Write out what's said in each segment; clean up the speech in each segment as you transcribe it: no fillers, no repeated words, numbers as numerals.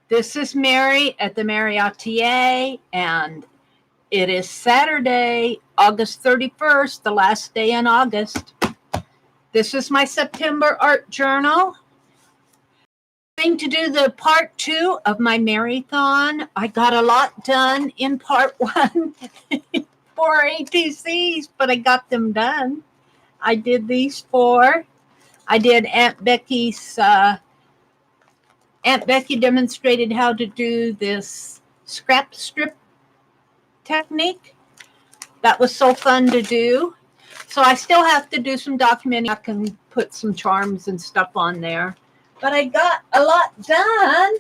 This is Mary at the MERIATelier, and it is Saturday, August 31st, the last day in August. This is my September art journal. I'm going to do the part 2 of my MERITHON. I got a lot done in part 1. 4 ATCs, but I got them done. I did these 4. I did Aunt Becky's... Aunt Becky demonstrated how to do this scrap strip technique. That was so fun to do. So I still have to do some documenting. I can put some charms and stuff on there. But I got a lot done.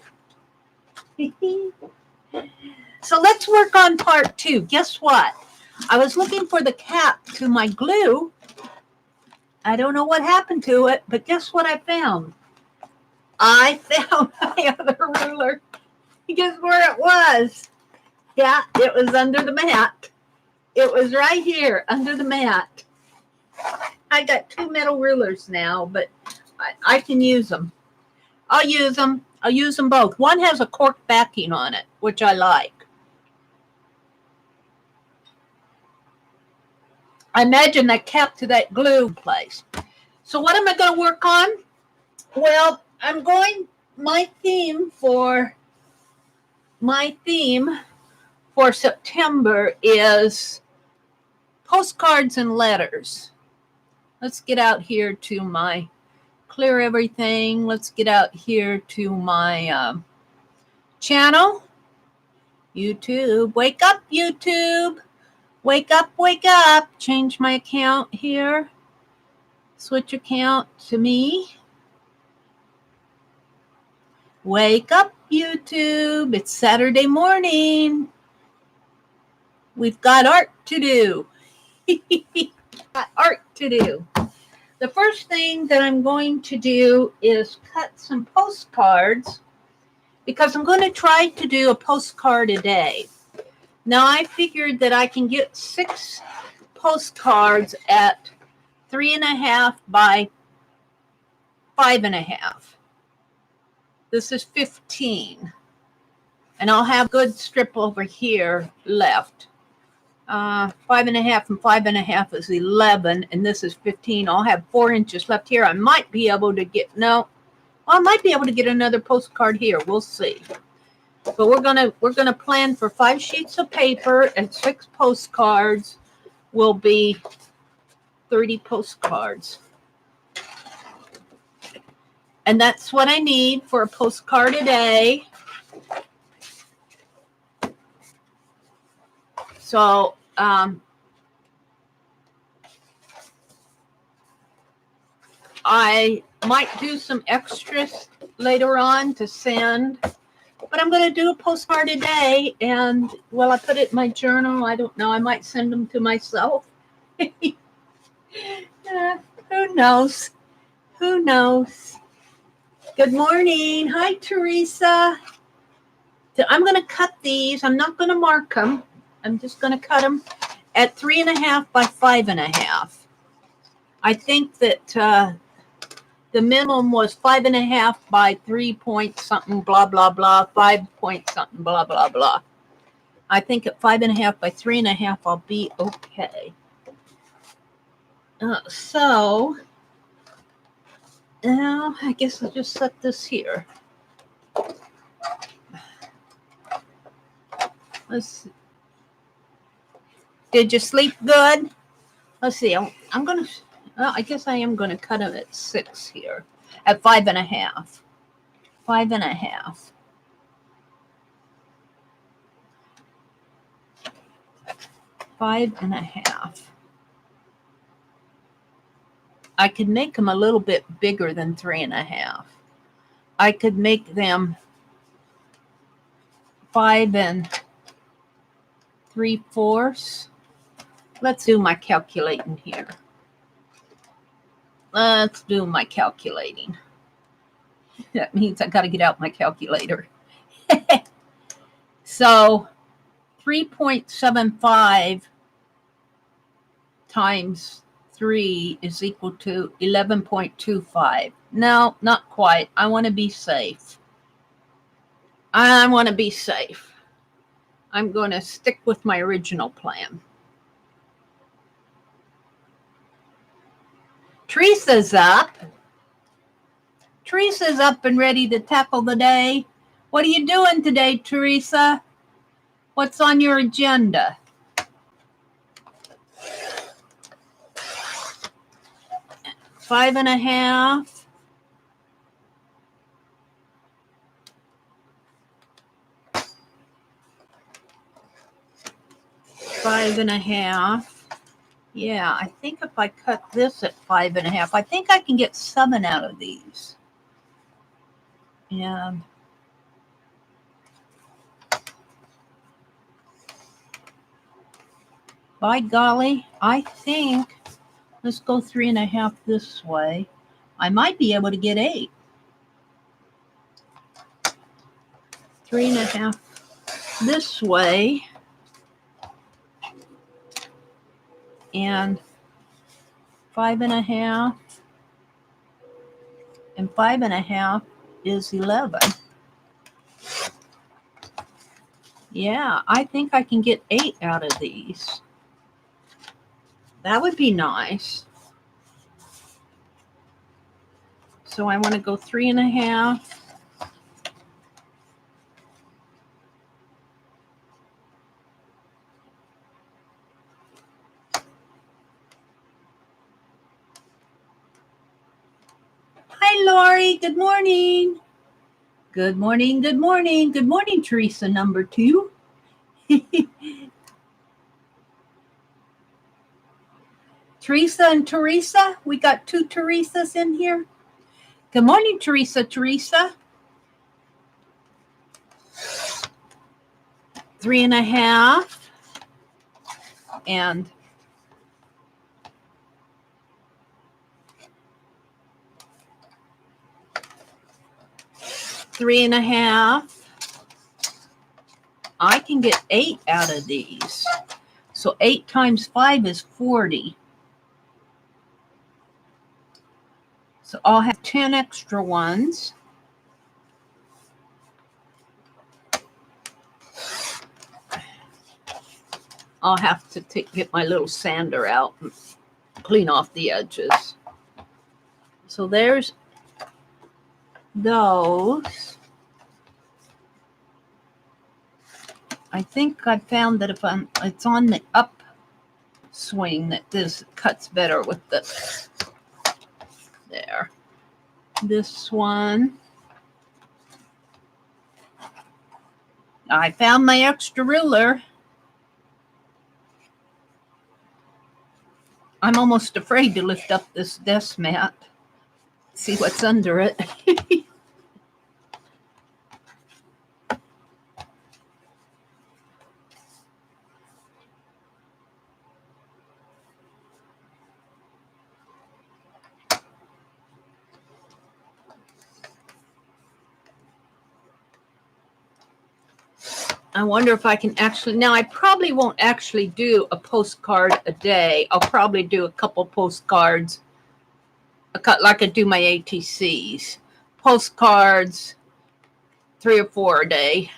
So let's work on part 2. Guess what? I was looking for the cap to my glue. I don't know what happened to it, but guess what I found? I found my other ruler. Guess where it was? Yeah, it was under the mat. It was right here under the mat. I got 2 metal rulers now, but I can use them. I'll use them. I'll use them both. One has a cork backing on it, which I like. I imagine that cap to that glue place. So what am I going to work on? Well, my theme for September is postcards and letters. Let's get out here to my clear everything. Let's get out here to my channel. YouTube, wake up, YouTube. Wake up, wake up. Change my account here. Switch account to me. Wake up, YouTube. It's Saturday morning. We've got art to do. Got art to do. The first thing that I'm going to do is cut some postcards because I'm going to try to do a postcard a day. Now, I figured that I can get 6 postcards at 3.5 by 5.5. This is 15. And I'll have a good strip over here left. 5.5 and 5.5 is 11, and this is 15. I'll have 4 inches left here. I might be able to get, I might be able to get another postcard here. We'll see. But we're gonna plan for 5 sheets of paper and 6 postcards. Will be 30 postcards. And that's what I need for a postcard a day. So, I might do some extras later on to send. But I'm going to do a postcard a day. And, well, I put it in my journal. I don't know. I might send them to myself. Who knows? Who knows? Good morning. Hi, Teresa. I'm going to cut these. I'm not going to mark them. I'm just going to cut them at 3.5 by 5.5. I think that the minimum was 5.5 by 3 point something, blah, blah, blah, 5 point something, blah, blah, blah. I think at 5.5 by 3.5, I'll be okay. So... now, I guess I'll just set this here. Let's see. Did you sleep good? Let's see. I'm going to, well, I guess I am going to cut them at 6 here. At 5.5. 5.5. Five and a half. I could make them a little bit bigger than 3.5. I could make them 5 3/4. Let's do my calculating here. Let's do my calculating. That means I got to get out my calculator. So 3.75 times 3 is equal to 11.25. No, not quite. I want to be safe. I want to be safe. I'm going to stick with my original plan. Teresa's up. Teresa's up and ready to tackle the day. What are you doing today, Teresa? What's on your agenda? Five and a half. Five and a half. Yeah, I think if I cut this at 5.5, I think I can get 7 out of these. And by golly, I think, let's go 3.5 this way. I might be able to get 8. 3.5 this way. And 5.5. And 5.5 is 11. Yeah, I think I can get 8 out of these. That would be nice. So I want to go 3.5. Hi, Lori. Good morning. Good morning. Good morning. Good morning, Teresa number 2. Teresa and Teresa. We got 2 Teresas in here. Good morning, Teresa. Teresa. 3.5. And 3.5. I can get 8 out of these. So 8 times 5 is 40. So I'll have 10 extra ones. I'll have to get my little sander out and clean off the edges. So there's those. I think I found that if it's on the upswing that this cuts better with the, there. This one. I found my extra ruler. I'm almost afraid to lift up this desk mat. See what's under it. I wonder if I can actually, now I probably won't actually do a postcard a day. I'll probably do a couple postcards, like I do my ATCs. Postcards, 3 or 4 a day,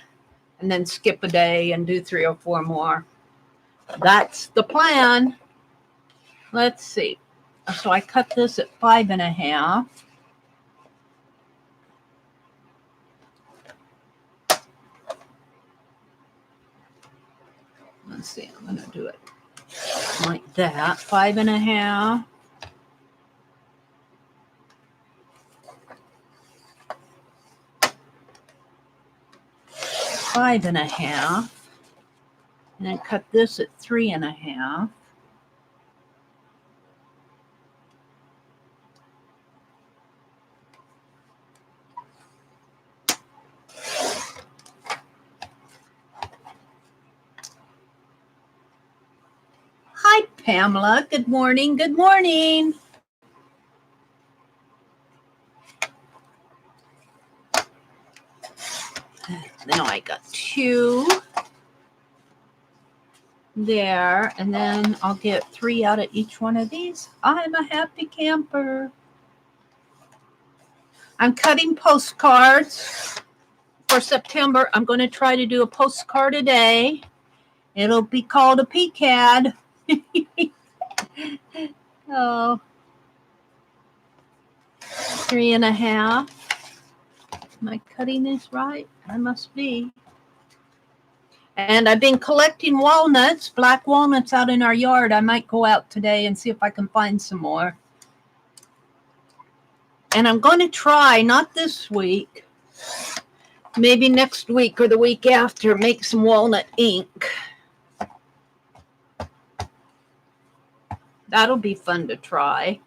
and then skip a day and do 3 or 4 more. That's the plan. Let's see. So I cut this at 5.5. Let's see, I'm going to do it like that. 5.5. Five and a half, and then cut this at 3.5. Hi, Pamela. Good morning. Good morning. Now I got 2 there, and then I'll get 3 out of each one of these. I'm a happy camper. I'm cutting postcards. for September, I'm going to try to do a postcard a day. It'll be called a PCAD. Oh, 3.5. Am I cutting this right? I must be. And I've been collecting walnuts, black walnuts out in our yard. I might go out today and see if I can find some more. And I'm going to try, not this week, maybe next week or the week after, make some walnut ink. That'll be fun to try.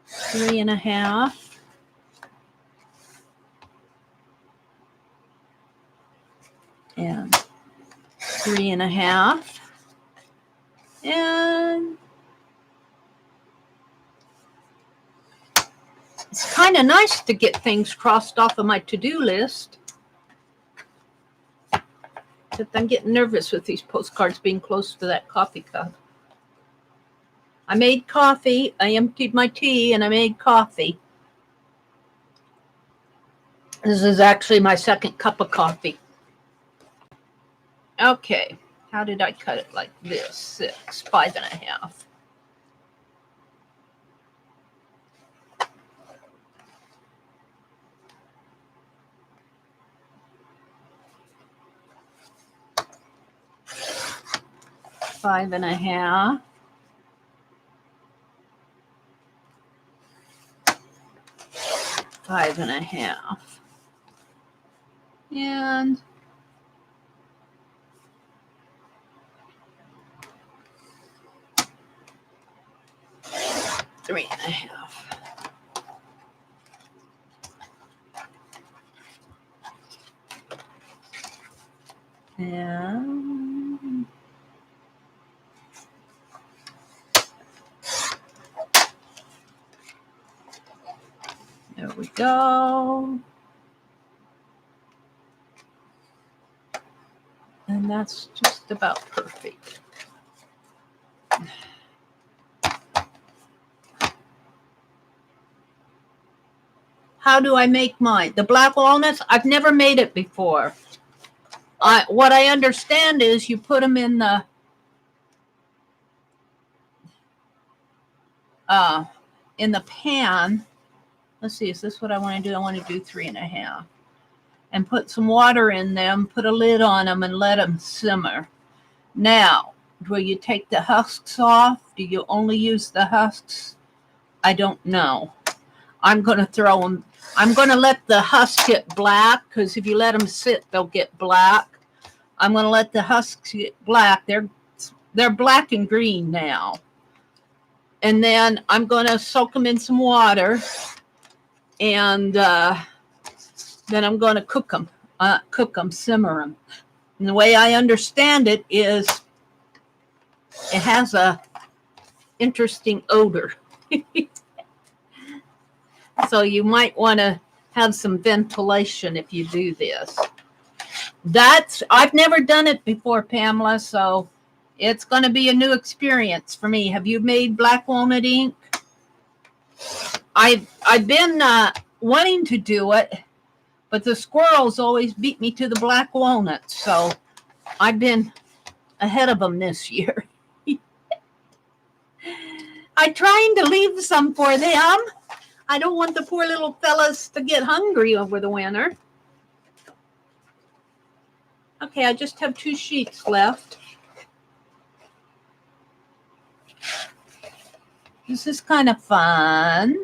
Three and a half. And 3.5. And it's kind of nice to get things crossed off of my to-do list. Except I'm getting nervous with these postcards being close to that coffee cup. I made coffee, I emptied my tea, and I made coffee. This is actually my second cup of coffee. Okay, how did I cut it like this? 6, 5.5. Five and a half. Five and a half. And three and a half. And there we go. And that's just about perfect. How do I make mine? The black walnuts, I've never made it before. What I understand is you put them in the pan. Let's see, is this what I want to do? I want to do 3.5. And put some water in them, put a lid on them, and let them simmer. Now, will you take the husks off? Do you only use the husks? I don't know. I'm going to throw them. I'm going to let the husks get black, because if you let them sit, they'll get black. I'm going to let the husks get black. They're black and green now. And then I'm going to soak them in some water. And then I'm going to cook them, simmer them. And the way I understand it is it has a interesting odor. So you might want to have some ventilation if you do this. I've never done it before, Pamela, so it's going to be a new experience for me. Have you made black walnut ink? I've been wanting to do it, but the squirrels always beat me to the black walnuts, so I've been ahead of them this year. I'm trying to leave some for them. I don't want the poor little fellas to get hungry over the winter. Okay, I just have 2 sheets left. This is kind of fun.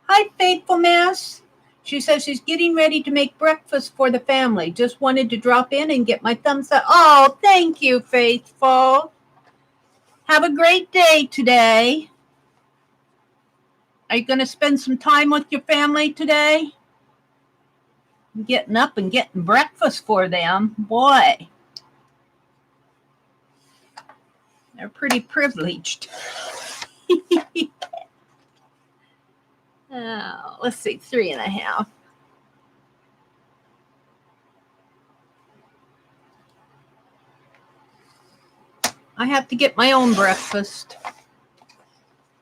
Hi, Faithfulness. She says she's getting ready to make breakfast for the family. Just wanted to drop in and get my thumbs up. Oh, thank you, Faithful. Have a great day today. Are you going to spend some time with your family today? Getting up and getting breakfast for them. Boy, they're pretty privileged. Let's see, 3.5. I have to get my own breakfast.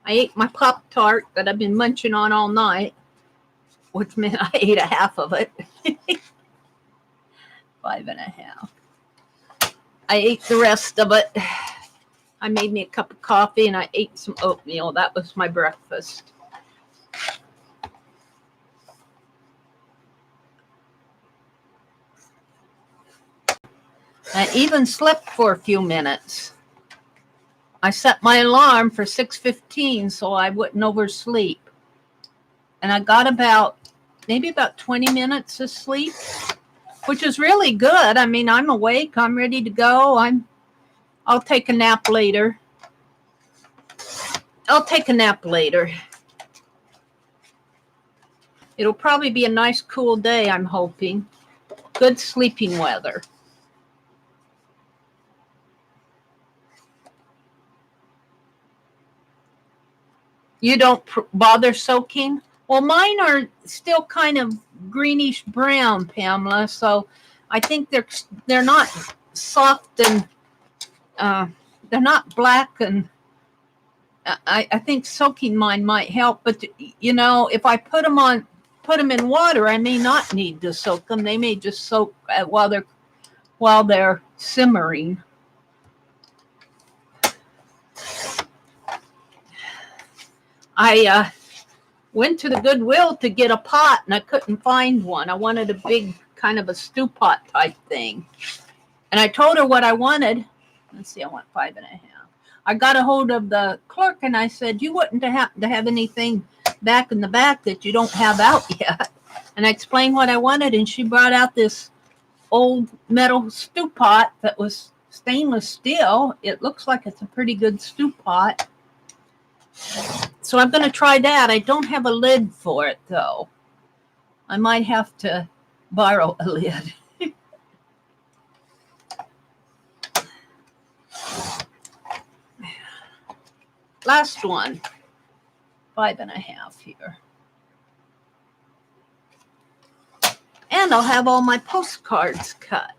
I ate my Pop-Tart that I've been munching on all night, which meant I ate a half of it. 5.5. I ate the rest of it. I made me a cup of coffee and I ate some oatmeal. That was my breakfast. I even slept for a few minutes. I set my alarm for 6:15 so I wouldn't oversleep. And I got maybe about 20 minutes of sleep, which is really good. I mean, I'm awake. I'm ready to go. I'll take a nap later. It'll probably be a nice cool day, I'm hoping. Good sleeping weather. You don't bother soaking? Well, mine are still kind of greenish brown, Pamela. So I think they're not soft and they're not black, and I think soaking mine might help. But you know, if I put them in water, I may not need to soak them. They may just soak while they're simmering. I went to the Goodwill to get a pot, and I couldn't find one. I wanted a big kind of a stew pot type thing. And I told her what I wanted. Let's see, I want 5.5. I got a hold of the clerk, and I said, you wouldn't happen to have anything back in the back that you don't have out yet? And I explained what I wanted, and she brought out this old metal stew pot that was stainless steel. It looks like it's a pretty good stew pot. So I'm going to try that. I don't have a lid for it, though. I might have to borrow a lid. Last one. 5.5 here. And I'll have all my postcards cut.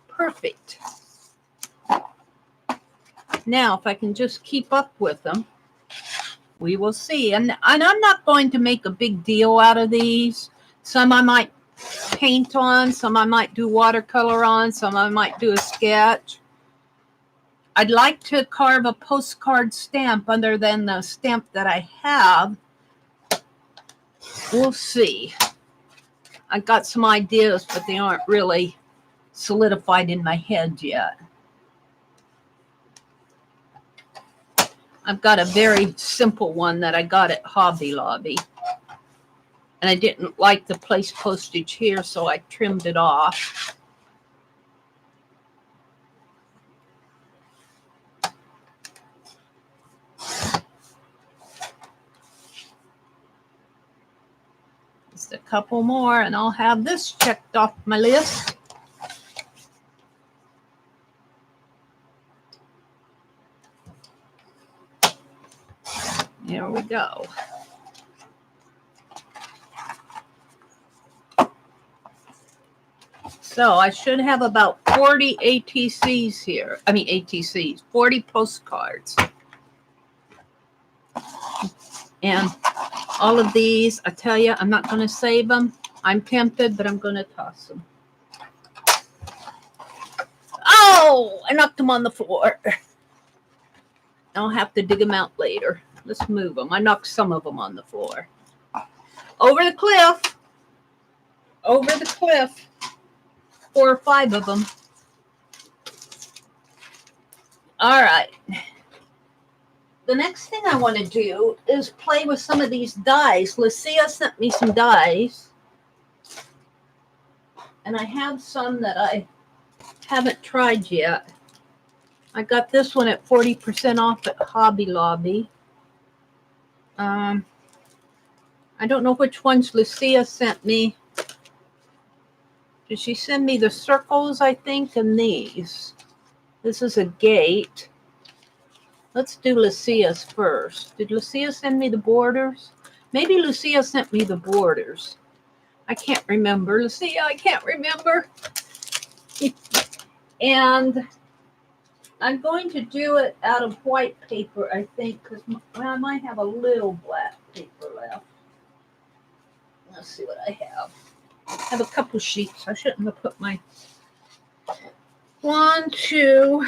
Perfect. Now, if I can just keep up with them, we will see. And I'm not going to make a big deal out of these. Some I might paint on, some I might do watercolor on, some I might do a sketch. I'd like to carve a postcard stamp other than the stamp that I have. We'll see. I got some ideas, but they aren't really solidified in my head yet. I've got a very simple one that I got at Hobby Lobby. And I didn't like the place postage here, so I trimmed it off. Just a couple more, and I'll have this checked off my list. There we go. So I should have about 40 ATCs here. 40 postcards. And all of these, I tell you, I'm not going to save them. I'm tempted, but I'm going to toss them. Oh, I knocked them on the floor. I'll have to dig them out later. Let's move them. I knocked some of them on the floor. Over the cliff. Over the cliff. 4 or 5 of them. All right. The next thing I want to do is play with some of these dies. Lucia sent me some dies. And I have some that I haven't tried yet. I got this one at 40% off at Hobby Lobby. I don't know which ones Lucia sent me. Did she send me the circles, I think, and these? This is a gate. Let's do Lucia's first. Did Lucia send me the borders? Maybe Lucia sent me the borders. I can't remember. Lucia, I can't remember. And I'm going to do it out of white paper, I think, because I might have a little black paper left. Let's see what I have. I have a couple sheets. I shouldn't have put my 1, 2,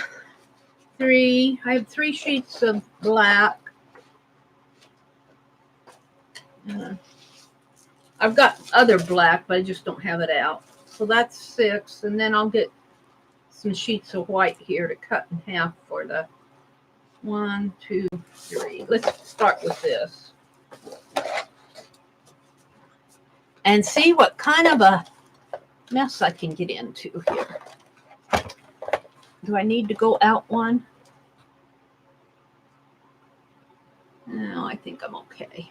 3. I have 3 sheets of black. I've got other black, but I just don't have it out. So that's 6, and then I'll get some sheets of white here to cut in half for the 1, 2, 3. Let's start with this. And see what kind of a mess I can get into here. Do I need to go out one? No, I think I'm okay.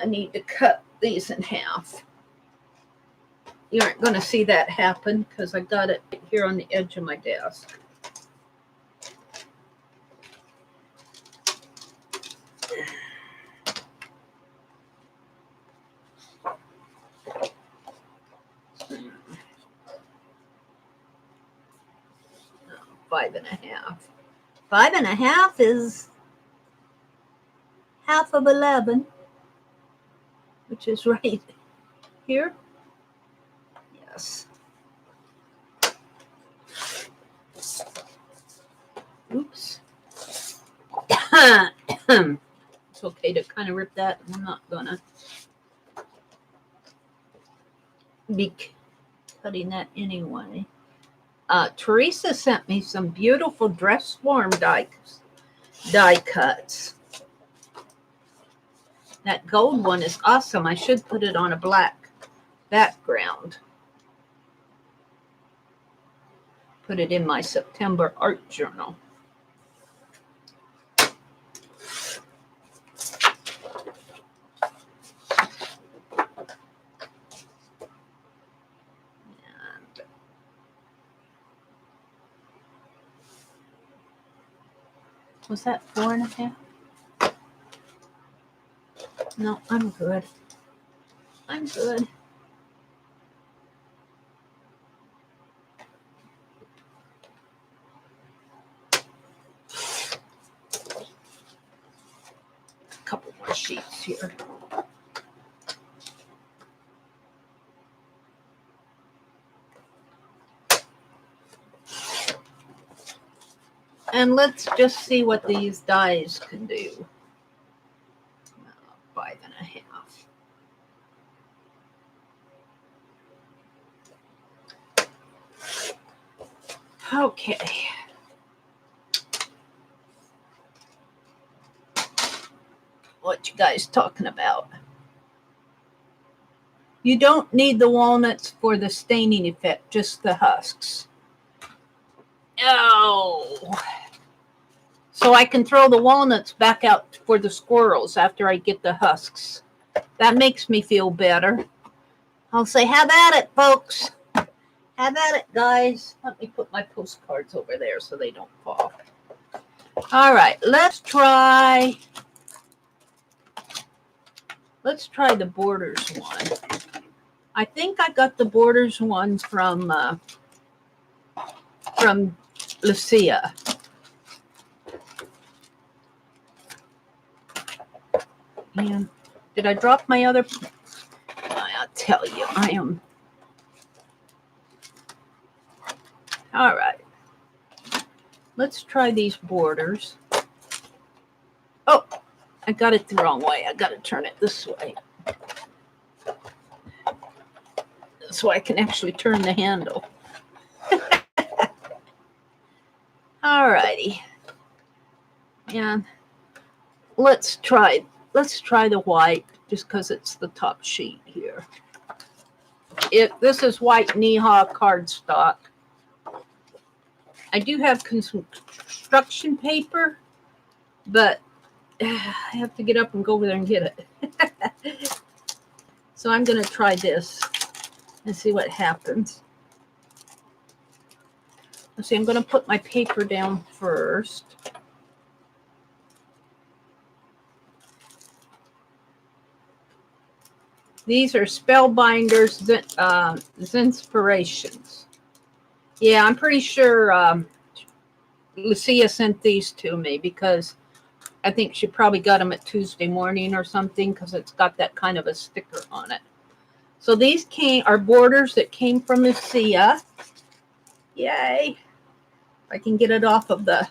I need to cut these in half. You aren't going to see that happen because I got it here on the edge of my desk. Five and a half. 5 1/2 is half of 11, which is right here. Yes. Oops. It's okay to kind of rip that. I'm not gonna be cutting that anyway. Teresa sent me some beautiful dress form die cuts. That gold one is awesome. I should put it on a black background. Put it in my September art journal. Was that 4 1/2? No, I'm good. I'm good. A couple more sheets here. And let's just see what these dies can do. 5 1/2. Okay. What you guys talking about? You don't need the walnuts for the staining effect, just the husks. Oh. So I can throw the walnuts back out for the squirrels after I get the husks. That makes me feel better. I'll say, have at it, folks. Have at it, guys. Let me put my postcards over there so they don't fall. All right, let's try the borders one. I think I got the borders one from Lucia. And did I drop my other? I'll tell you, I am. All right. Let's try these borders. Oh, I got it the wrong way. I got to turn it this way. So I can actually turn the handle. All righty. And let's try the white just because it's the top sheet here. This is white Neha cardstock. I do have construction paper, but I have to get up and go over there and get it. So I'm going to try this and see what happens. Let's see, I'm going to put my paper down first. These are Spellbinders Zinspirations. Yeah, I'm pretty sure Lucia sent these to me because I think she probably got them at Tuesday morning or something because it's got that kind of a sticker on it. So these are borders that came from Lucia. Yay. If I can get it off of the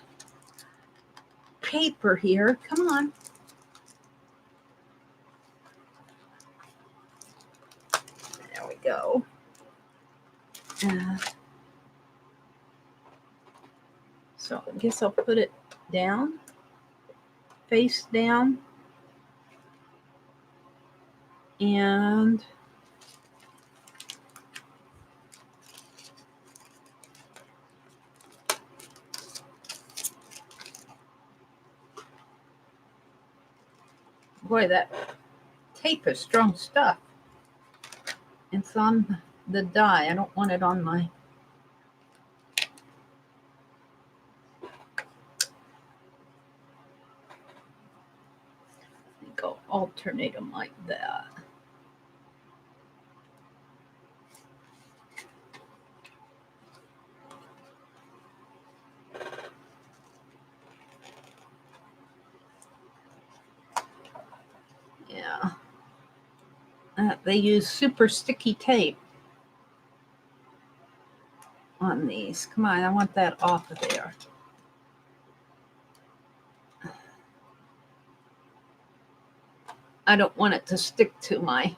paper here. Come on. There we go. So I guess I'll put it down, face down, and boy, that tape is strong stuff. It's on the die. I don't want it on my... I think I'll alternate them like that. Yeah. They use super sticky tape on these. Come on, I want that off of there. I don't want it to stick to my...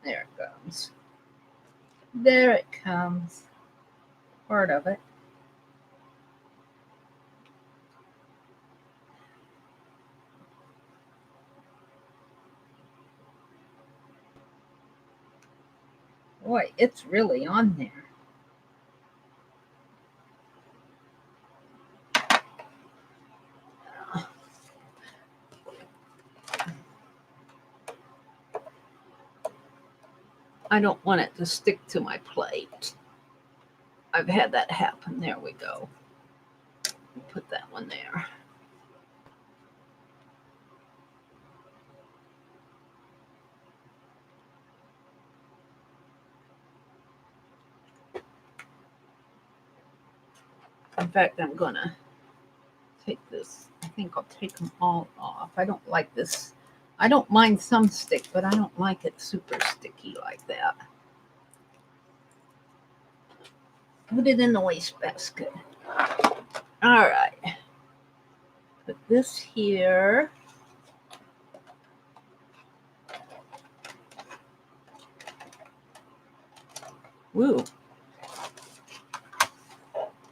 There it comes. There it comes. Part of it. Boy, it's really on there. I don't want it to stick to my plate. I've had that happen. There we go. Put that one there. In fact, I'm gonna take this. I think I'll take them all off. I don't like this. I don't mind some stick, but I don't like it super sticky like that. Put it in the wastebasket. All right. Put this here. Woo.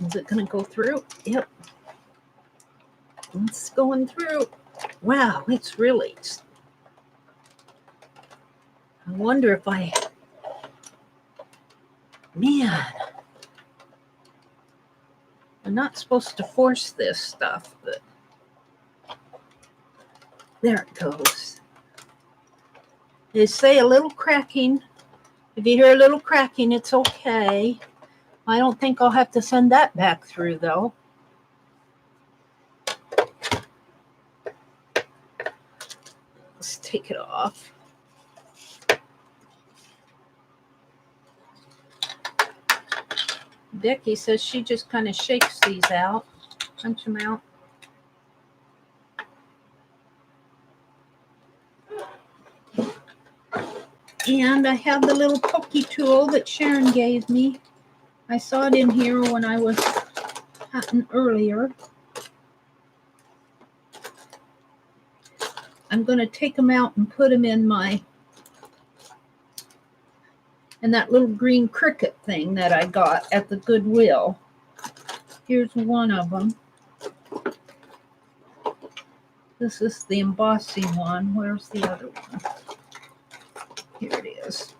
Is it going to go through? Yep. It's going through. Wow, it's really... I wonder if I... Man. I'm not supposed to force this stuff, but... There it goes. They say a little cracking. If you hear a little cracking, it's okay. I don't think I'll have to send that back through, though. Let's take it off. Becky says she just kind of shakes these out, punch them out. And I have the little pokey tool that Sharon gave me. I saw it in here when I was cutting earlier. I'm going to take them out and put them in that little green cricket thing that I got at the Goodwill. Here's one of them. This is the embossing one. Where's the other one? Here it is.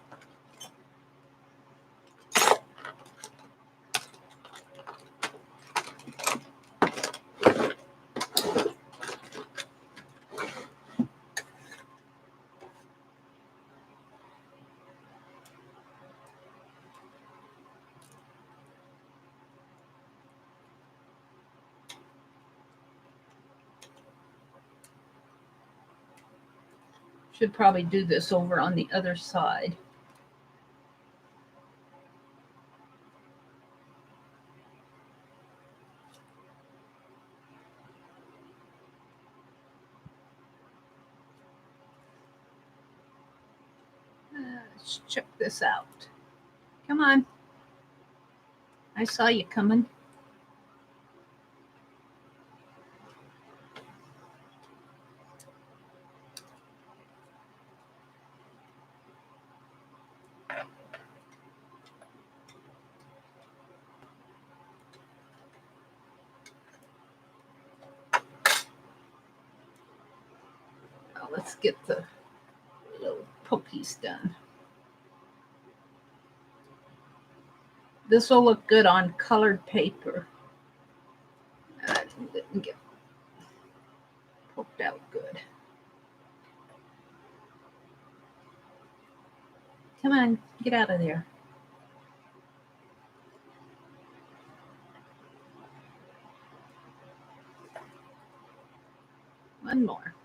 Should probably do this over on the other side. Let's check this out. Come on. I saw you coming. Now let's get the little pokies done. This will look good on colored paper. That didn't get poked out good. Come on, get out of there.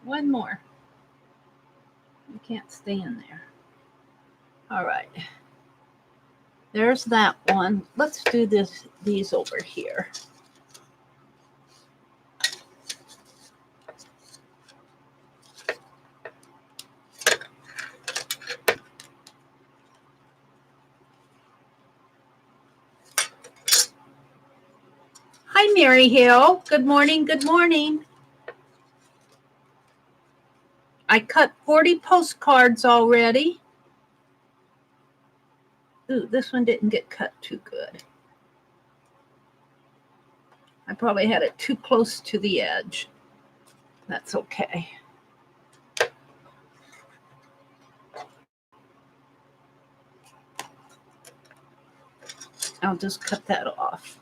One more. You can't stay in there. All right. There's that one. Let's do these over here. Hi, Mary Hill. Good morning. Good morning. I cut 40 postcards already. Ooh, this one didn't get cut too good. I probably had it too close to the edge. That's okay. I'll just cut that off.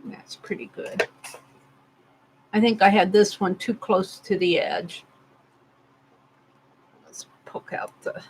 That's pretty good. I think I had this one too close to the edge. Let's poke out the...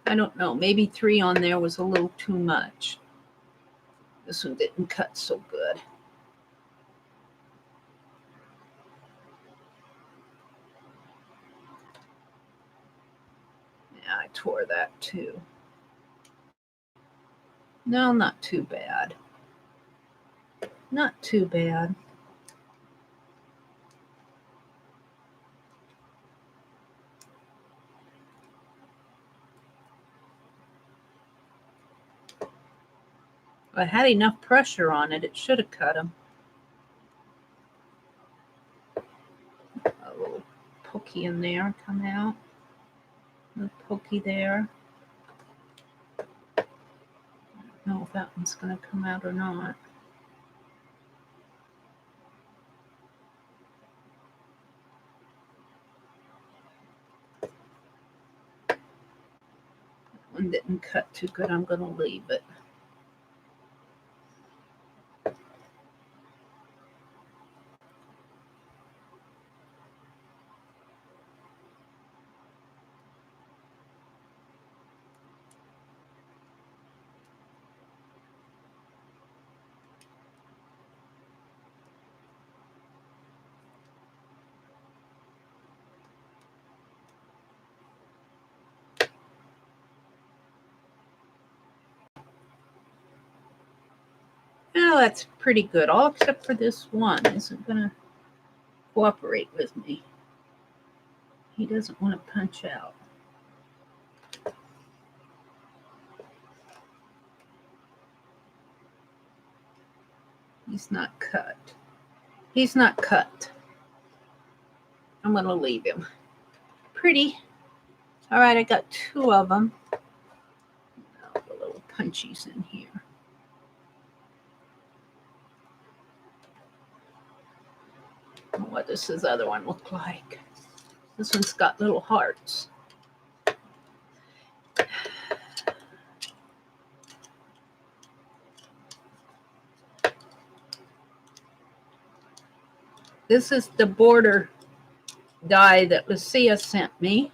I don't know, maybe 3 on there was a little too much. This one didn't cut so good. Yeah, I tore that too. No, not too bad. Not too bad. If I had enough pressure on it, it should have cut them. A little pokey in there, come out. A little pokey there. I don't know if that one's going to come out or not. That one didn't cut too good. I'm going to leave it. Well, that's pretty good, all except for this one. Isn't going to cooperate with me. He doesn't want to punch out. He's not cut. He's not cut. I'm going to leave him. Pretty. All right, I got 2 of them. Now the little punchies in here. What does this other one look like? This one's got little hearts. This is the border die that Lucia sent me.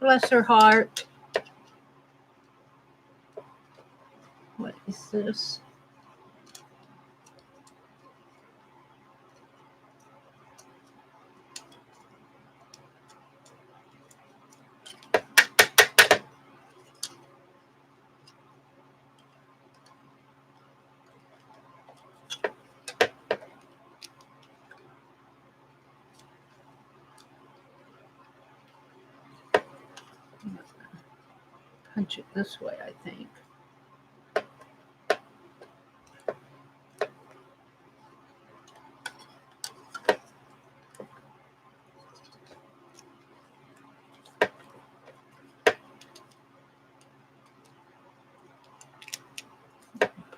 Bless her heart. What is this? Punch it this way, I think.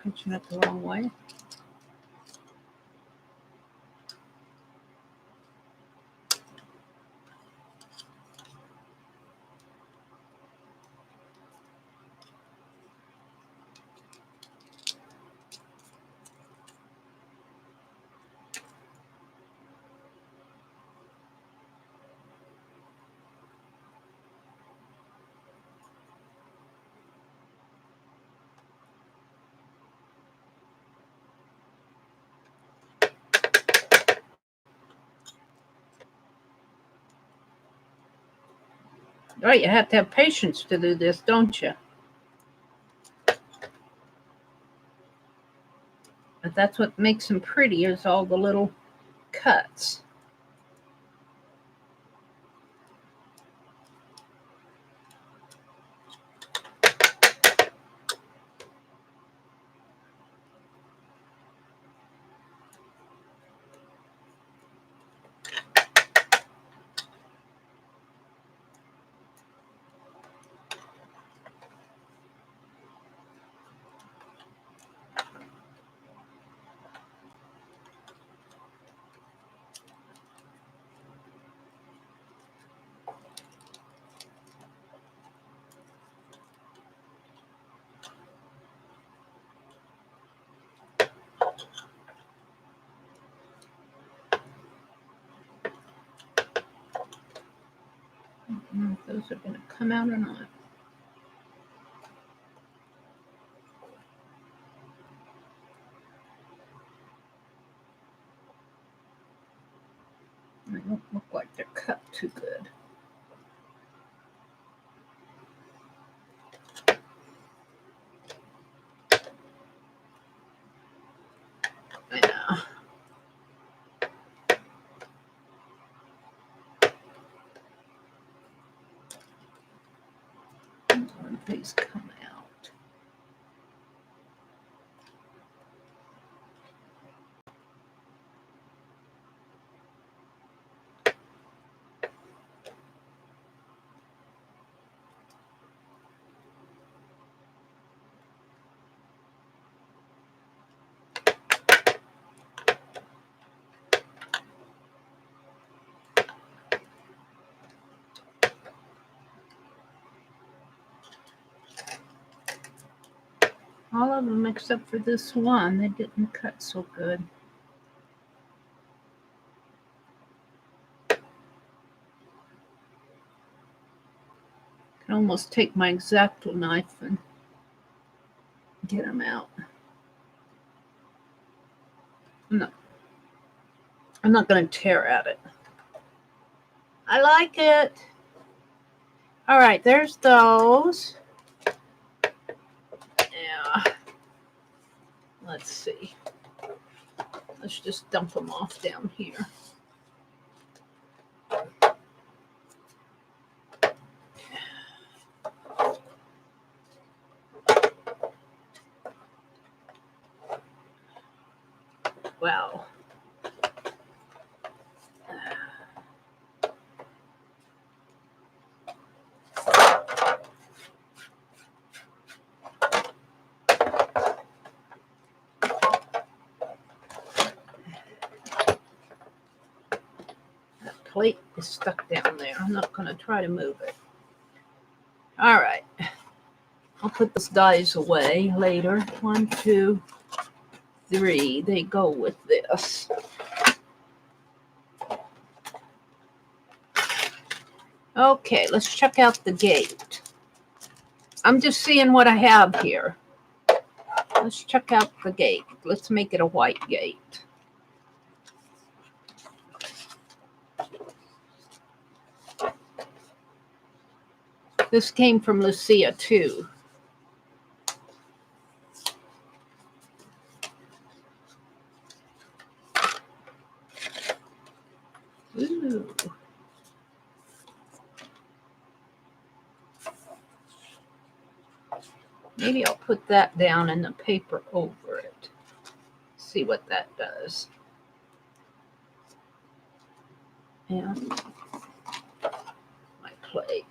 Punching it the wrong way. Right, you have to have patience to do this, don't you? But that's what makes them pretty, is all the little cuts. I don't know if those are going to come out or not. They don't look like they're cut too good. Yeah. These come out. All of them except for this one, they didn't cut so good. I can almost take my X-Acto knife and get them out. I'm not going to tear at it. I like it. All right, there's those. Yeah. Let's see. Let's just dump them off down here. Wow. That plate is stuck down there. I'm not going to try to move it. All right. I'll put those dies away later. 1, 2, 3. They go with this. Okay, let's check out the gate. I'm just seeing what I have here. Let's check out the gate. Let's make it a white gate. This came from Lucia too. Ooh. Maybe I'll put that down and the paper over it. See what that does. And my plate.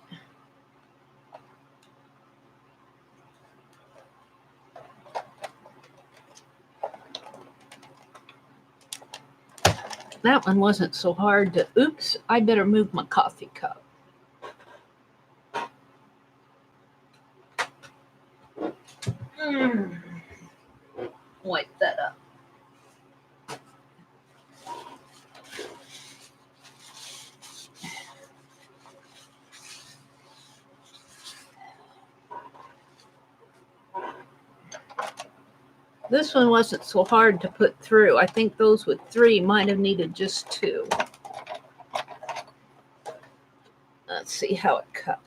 That one wasn't so hard to, oops, I better move my coffee cup. Wipe that up. This one wasn't so hard to put through. I think those with 3 might have needed just 2. Let's see how it cut.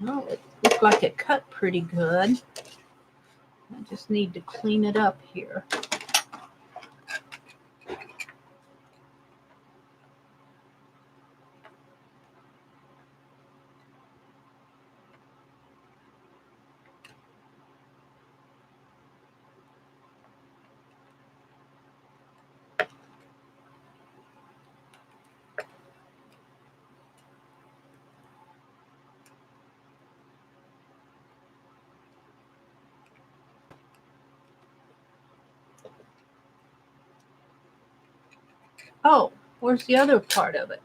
Oh, it looked like it cut pretty good. I just need to clean it up here. Oh, where's the other part of it?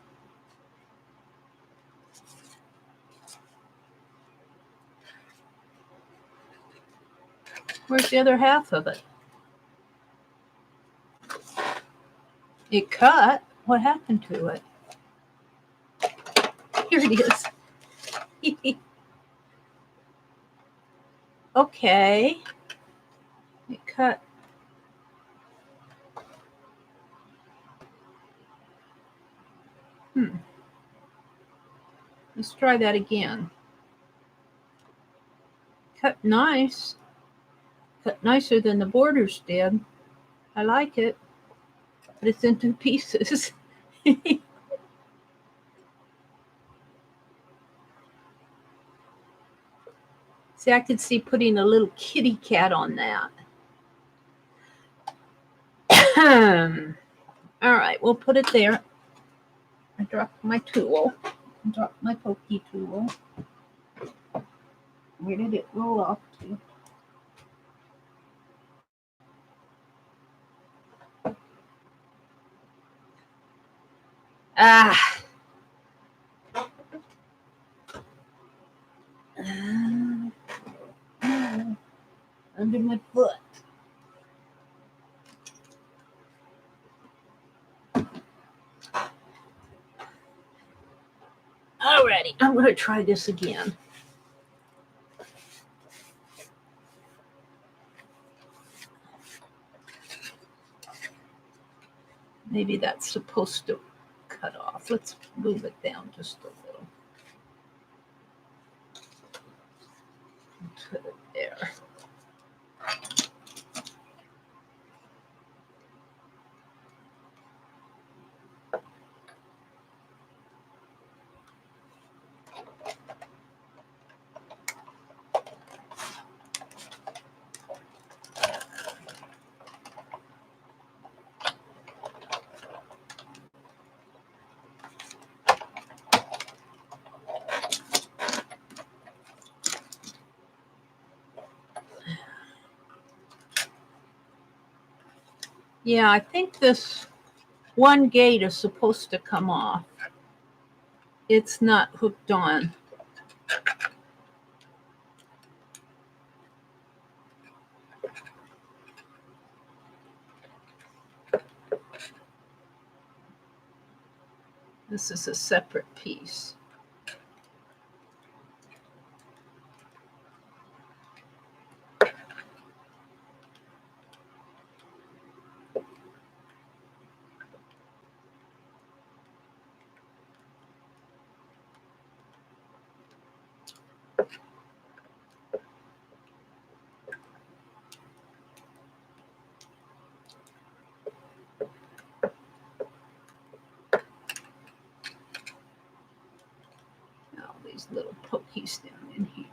Where's the other half of it? It cut. What happened to it? Here it is. Okay. It cut. Let's try that again. Cut nice. Cut nicer than the borders did. I like it. But it's in 2 pieces. See, I could see putting a little kitty cat on that. All right, we'll put it there. I dropped my tool. I dropped my pokey tool. Where did it roll off to? Under my foot. Alrighty, I'm going to try this again. Maybe that's supposed to cut off. Let's move it down just a little. Put it there. Yeah, I think this one gate is supposed to come off. It's not hooked on. This is a separate piece. Now these little pokies down in here.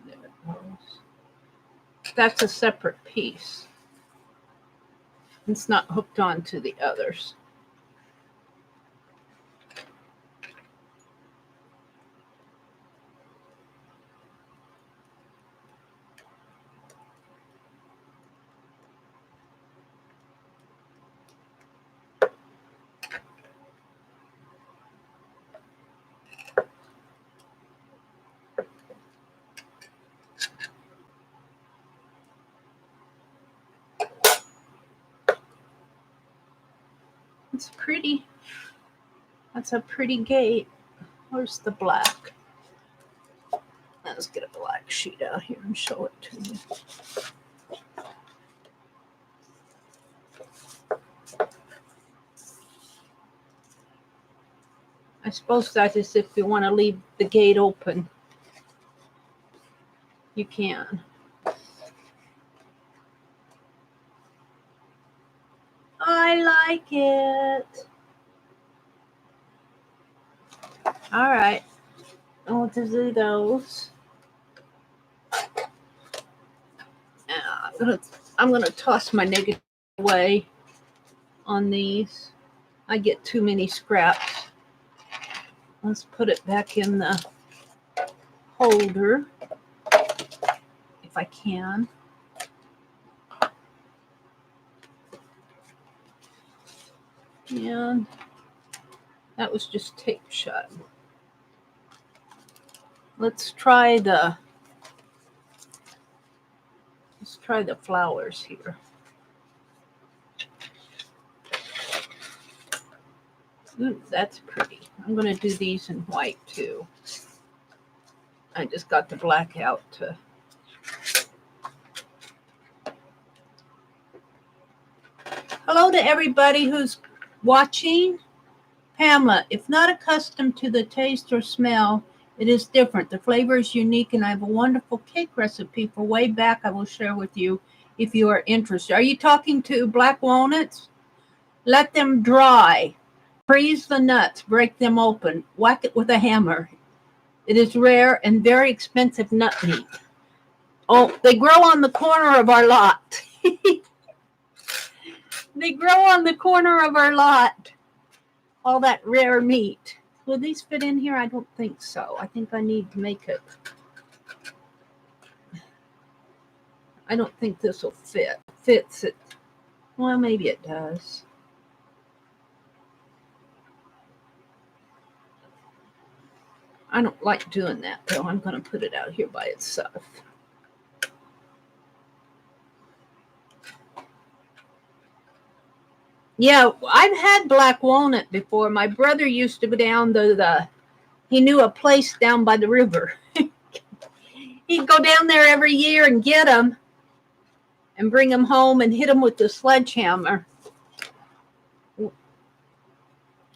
There it goes. That's a separate piece. It's not hooked on to the others. It's pretty. That's a pretty gate. Where's the black? Let's get a black sheet out here and show it to you. I suppose that is if you want to leave the gate open. You can. I like it. All right. I want to do those. I'm gonna toss my negative away on these. I get too many scraps. Let's put it back in the holder if I can. And that was just tape shut. Let's try the flowers here. Ooh, that's pretty. I'm going to do these in white too. I just got the black out to. Hello to everybody who's watching. Pamela, if not accustomed to the taste or smell, it is different. The flavor is unique, and I have a wonderful cake recipe for way back I will share with you if you are interested. Are you talking to black walnuts? Let them dry. Freeze the nuts, break them open, whack it with a hammer. It is rare and very expensive nut meat. Oh, they grow on the corner of our lot. They grow on the corner of our lot. All that rare meat. Will these fit in here? I don't think so. I think I need to make it. I don't think this will fit. Fits it. Well, maybe it does. I don't like doing that, though. I'm going to put it out here by itself. Yeah, I've had black walnut before. My brother used to go down to he knew a place down by the river. He'd go down there every year and get them and bring them home and hit them with the sledgehammer.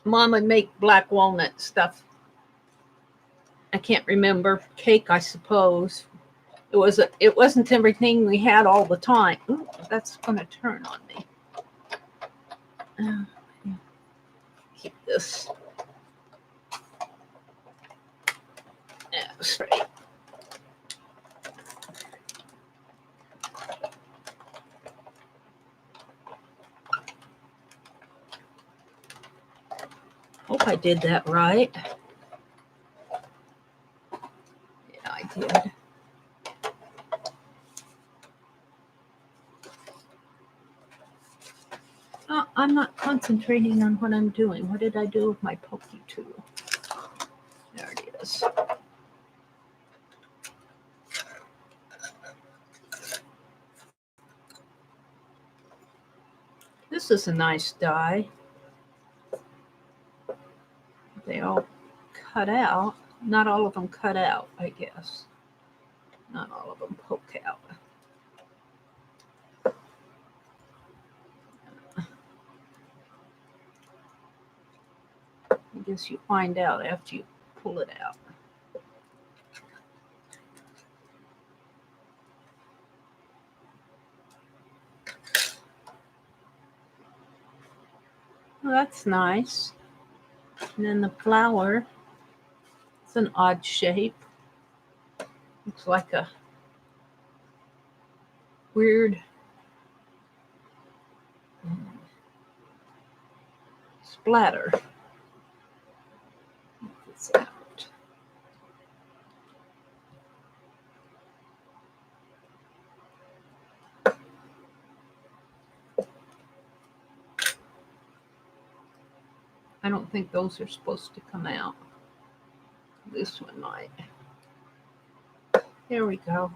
Mom would make black walnut stuff. I can't remember. Cake, I suppose. It wasn't everything we had all the time. Ooh, that's going to turn on me. Keep this. Straight. Hope I did that right. Yeah, I did. Oh, I'm not concentrating on what I'm doing. What did I do with my pokey tool? There it is. This is a nice die. They all cut out. Not all of them cut out, I guess. Not all of them poke out. I guess you find out after you pull it out. Well, that's nice. And then the flower, it's an odd shape. Looks like a weird splatter. It's out. I don't think those are supposed to come out. This one might. There we go.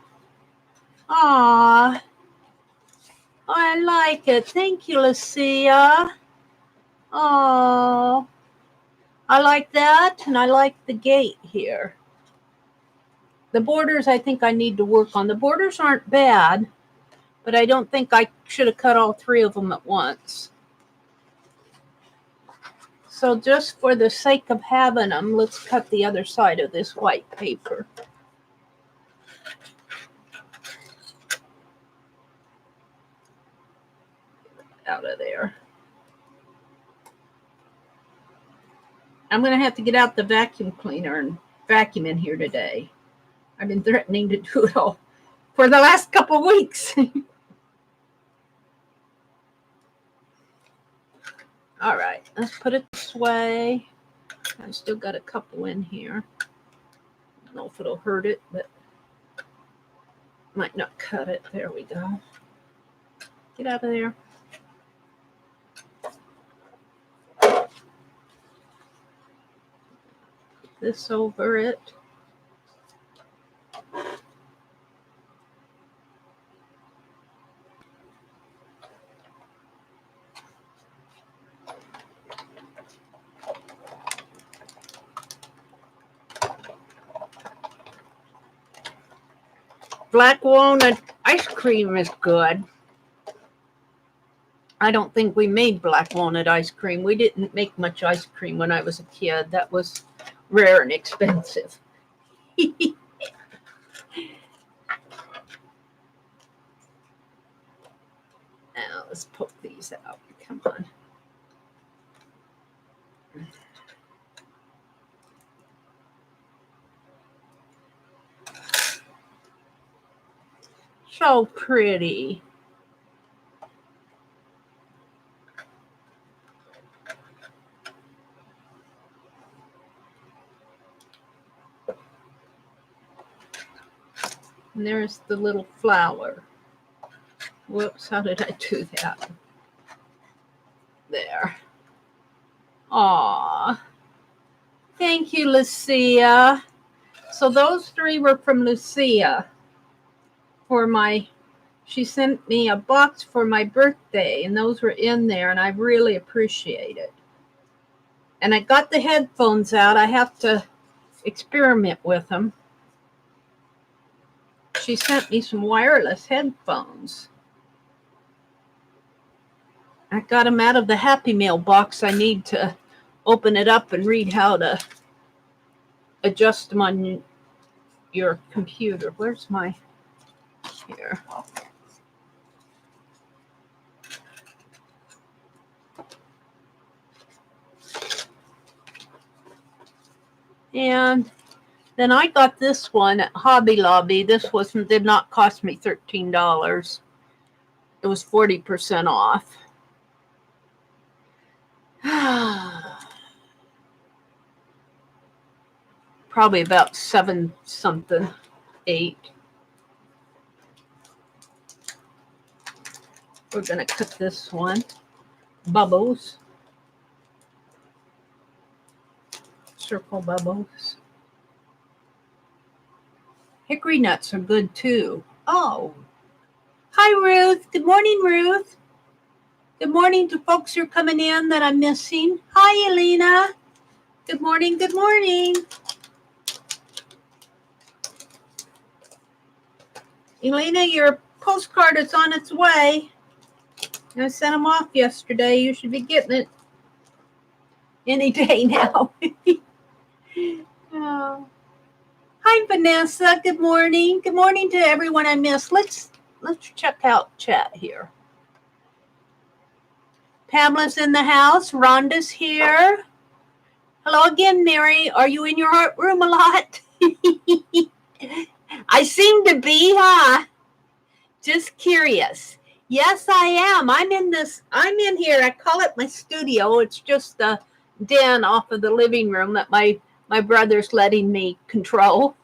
Aww. Oh, I like it. Thank you, Lucia. Oh, I like that, and I like the gate here. The borders, I think I need to work on. The borders aren't bad, but I don't think I should have cut all three of them at once. So just for the sake of having them, let's cut the other side of this white paper. Out of there. I'm going to have to get out the vacuum cleaner and vacuum in here today. I've been threatening to do it all for the last couple of weeks. All right, let's put it this way. I've still got a couple in here. I don't know if it'll hurt it, but might not cut it. There we go. Get out of there. Put this over it. Black walnut ice cream is good. I don't think we made black walnut ice cream. We didn't make much ice cream when I was a kid. That was rare and expensive. Now let's poke these out. Come on. So pretty. And there's the little flower. Whoops, how did I do that? There. Aw. Thank you, Lucia. So those three were from Lucia. She sent me a box for my birthday, and those were in there, and I really appreciate it. And I got the headphones out. I have to experiment with them. she sent me some wireless headphones. I got them out of the Happy Mail box. I need to open it up and read how to adjust them on your computer. Where's my, here. And then I got this one at Hobby Lobby. This did not cost me $13. It was 40% off. Probably about 7 something, 8. We're gonna cut this one. Bubbles. Circle bubbles. Hickory nuts are good too. Oh. Hi, Ruth. Good morning, Ruth. Good morning to folks who are coming in that I'm missing. Hi, Elena. Good morning. Good morning. Elena, your postcard is on its way. I sent them off yesterday. You should be getting it any day now. Oh. Hi, Vanessa. Good morning. Good morning to everyone I missed. Let's check out chat here. Pamela's in the house. Rhonda's here. Hello again, Mary. Are you in your heart room a lot? I seem to be, huh? Just curious. Yes, I am. I'm in here. I call it my studio. It's just a den off of the living room that my brother's letting me control.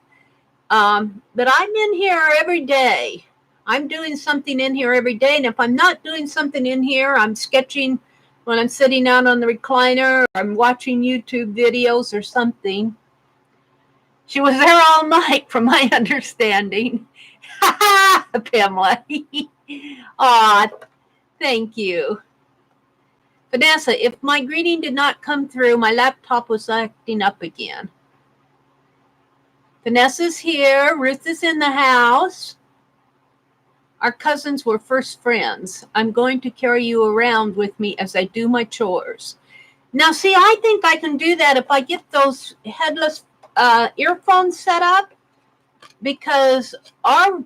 But I'm in here every day. I'm doing something in here every day. And if I'm not doing something in here, I'm sketching when I'm sitting out on the recliner, or I'm watching YouTube videos or something. She was there all night, from my understanding. Pamela. Aw, thank you. Vanessa, if my greeting did not come through, my laptop was acting up again. Vanessa's here. Ruth is in the house. Our cousins were first friends. I'm going to carry you around with me as I do my chores. Now, see, I think I can do that if I get those headless earphones set up, because our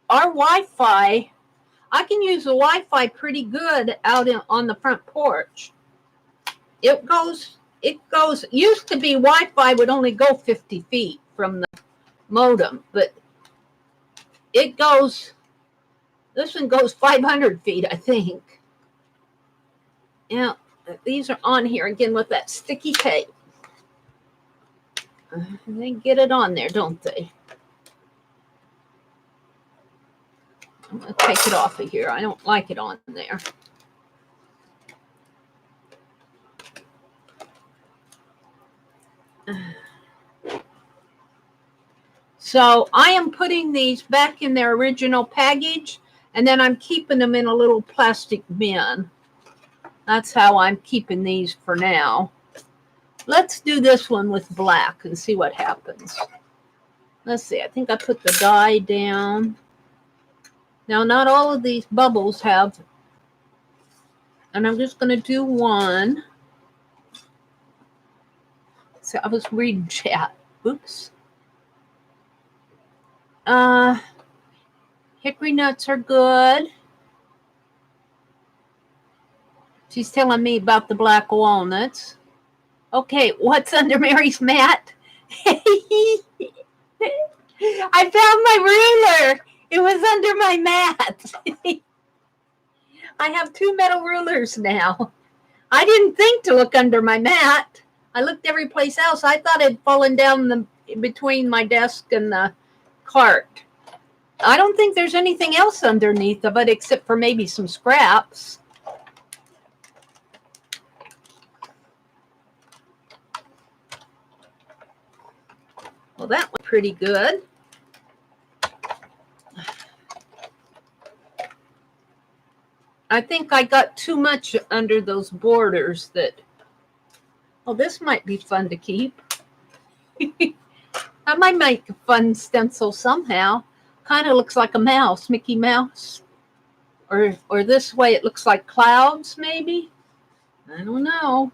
Wi-Fi, I can use the Wi-Fi pretty good out on the front porch. It used to be Wi-Fi would only go 50 feet from the modem, but this one goes 500 feet, I think. Yeah, these are on here again with that sticky tape. They get it on there, don't they? I'm going to take it off of here. I don't like it on there. So I am putting these back in their original package, and then I'm keeping them in a little plastic bin. That's how I'm keeping these for now. Let's do this one with black and see what happens. Let's see. I think I put the dye down. Now, not all of these bubbles have, and I'm just going to do one. So I was reading chat. Oops. Hickory nuts are good. She's telling me about the black walnuts. Okay, what's under Mary's mat? I found my ruler. It was under my mat. I have 2 metal rulers now. I didn't think to look under my mat. I looked every place else. I thought it had fallen down between my desk and the cart. I don't think there's anything else underneath of it except for maybe some scraps. Well, that went pretty good. I think I got too much under those borders that, oh, this might be fun to keep. I might make a fun stencil somehow. Kind of looks like a mouse, Mickey Mouse. Or this way it looks like clouds, maybe? I don't know.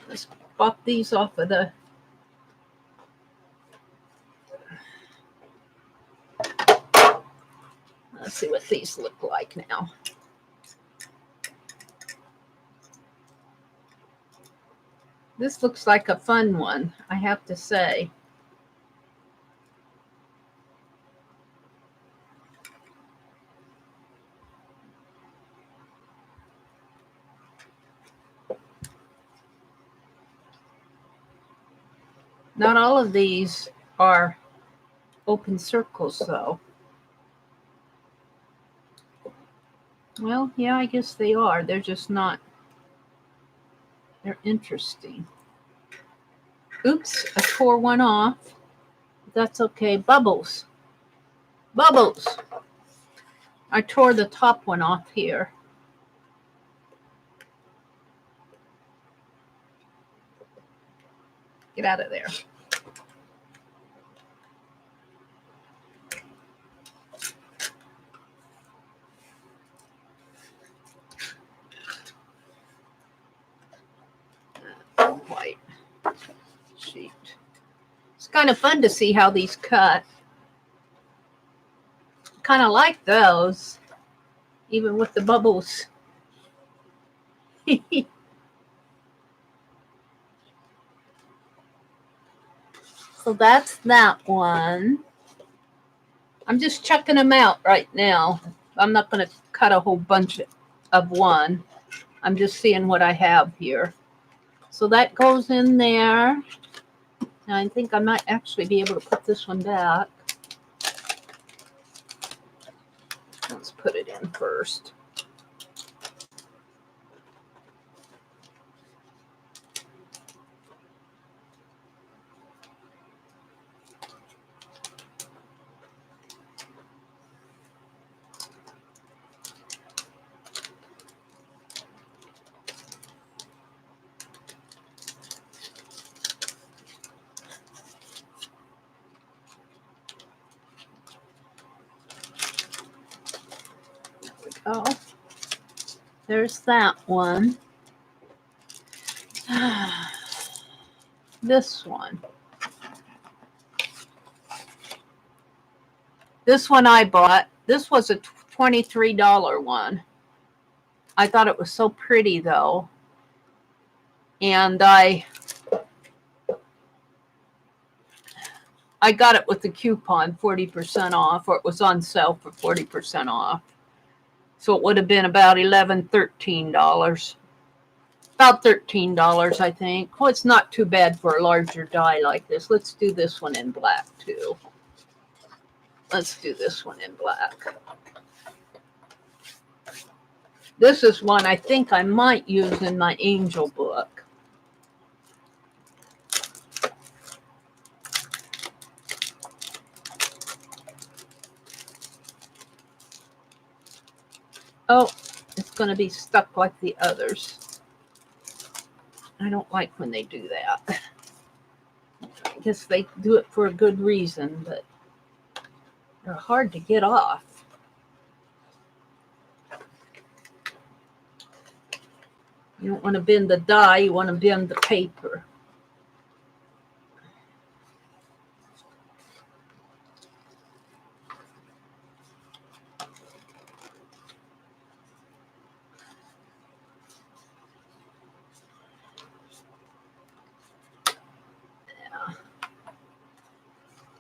Let's pop these off of the... Let's see what these look like now. This looks like a fun one, I have to say. Not all of these are open circles, though. Well, yeah, I guess they are. They're just not. They're interesting. Oops, I tore one off. That's okay. Bubbles. Bubbles. I tore the top one off here. Get out of there. White sheet. It's kind of fun to see how these cut. Kind of like those, even with the bubbles. So that's that one. I'm just checking them out right now. I'm not going to cut a whole bunch of one. I'm just seeing what I have here. So that goes in there. And I think I might actually be able to put this one back. Let's put it in first. Oh, there's that one. This one. This one I bought. This was a $23 one. I thought it was so pretty, though. And I got it with the coupon, 40% off, or it was on sale for 40% off. So it would have been about $11, $13. About $13, I think. Well, it's not too bad for a larger die like this. Let's do this one in black, too. Let's do this one in black. This is one I think I might use in my angel book. Oh, it's going to be stuck like the others. I don't like when they do that. I guess they do it for a good reason, but they're hard to get off. You don't want to bend the die, you want to bend the paper.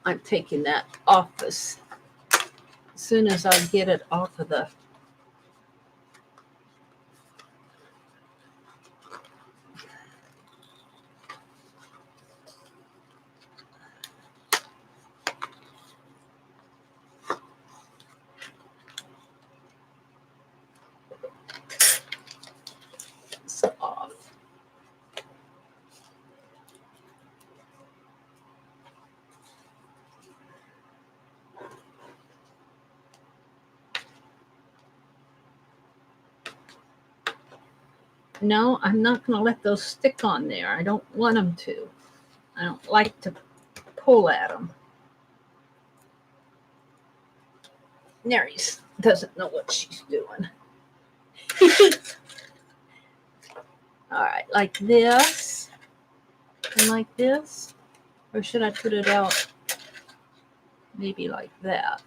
I'm taking that off as soon as I get it off of the off. No, I'm not going to let those stick on there. I don't want them to. I don't like to pull at them. Mary's doesn't know what she's doing. All right, like this and like this. Or should I put it out maybe like that?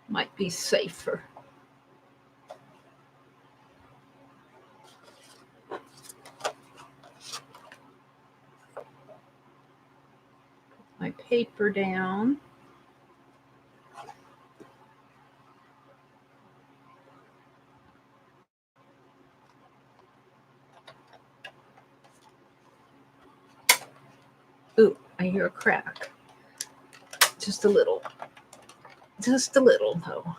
Might be safer. My paper down. Ooh, I hear a crack. Just a little. Just a little, though.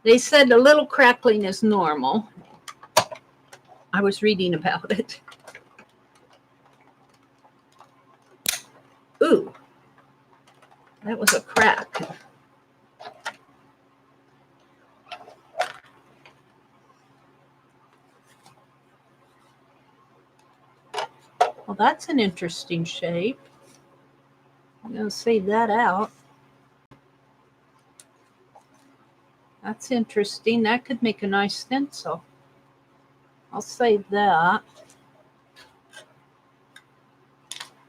They said a little crackling is normal. I was reading about it. Ooh, that was a crack. Well, that's an interesting shape. I'm going to save that out. That's interesting. That could make a nice stencil. I'll save that.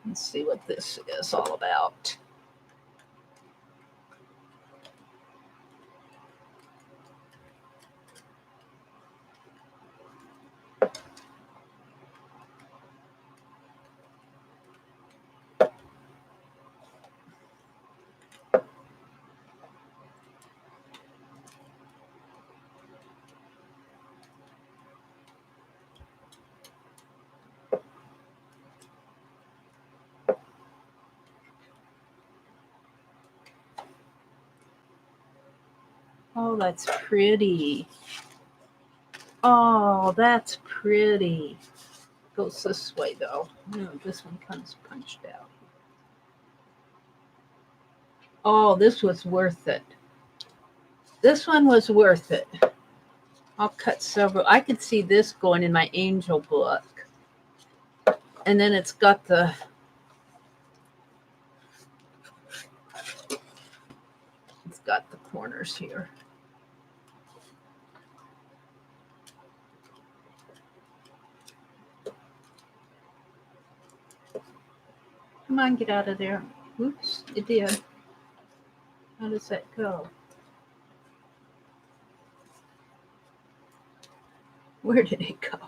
Let's see what this is all about. Oh, that's pretty. Oh, that's pretty. Goes this way, though. No, this one comes punched out. Oh, this was worth it. This one was worth it. I'll cut several. I could see this going in my angel book. And then it's got the corners here. Come on, get out of there. Oops, it did. How does that go? Where did it go?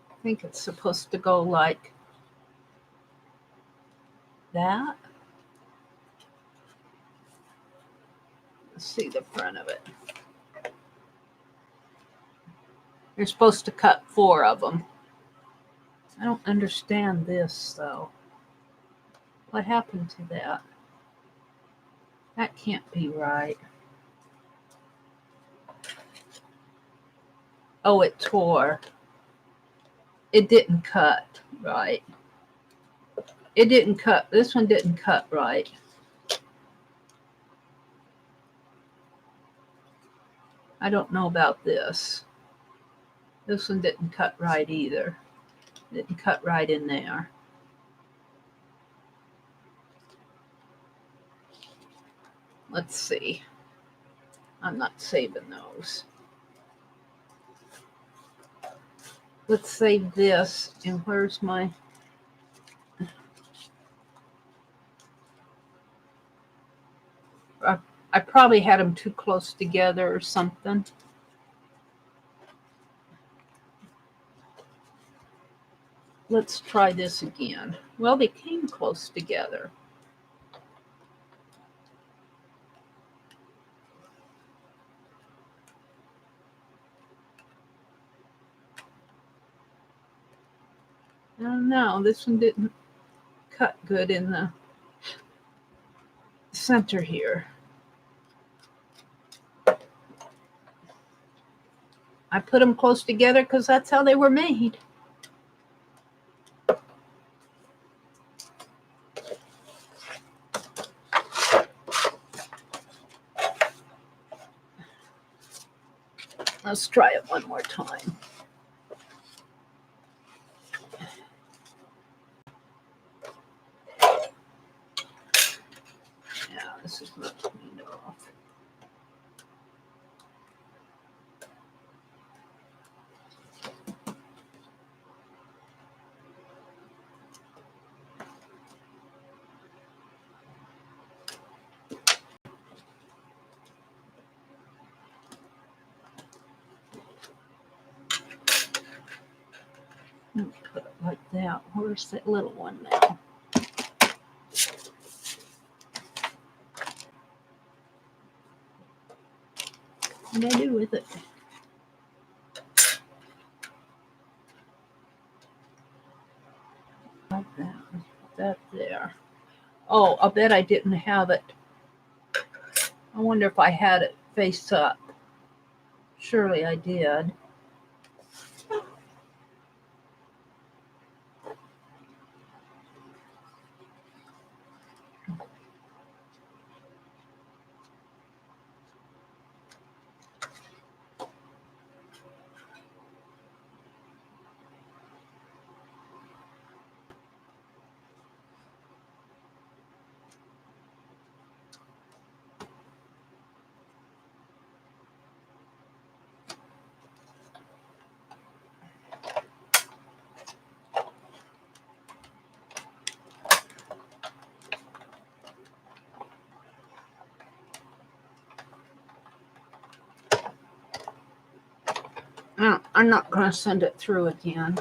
I think it's supposed to go like that. Let's see the front of it. You're supposed to cut 4 of them. I don't understand this, though. What happened to that? That can't be right. Oh, it tore. It didn't cut right. It didn't cut. This one didn't cut right. I don't know about this. This one didn't cut right either. Didn't cut right in there. Let's see. I'm not saving those. Let's save this. And where's my... I probably had them too close together or something. Let's try this again. Well, they came close together. I don't know. This one didn't cut good in the center here. I put them close together because that's how they were made. Let's try it one more time. Yeah, this is not cleaned off. Put it like that. Where's that little one now? What did I do with it? Like that. Put that there. Oh, I bet I didn't have it. I wonder if I had it face up. Surely I did. I'm not going to send it through again.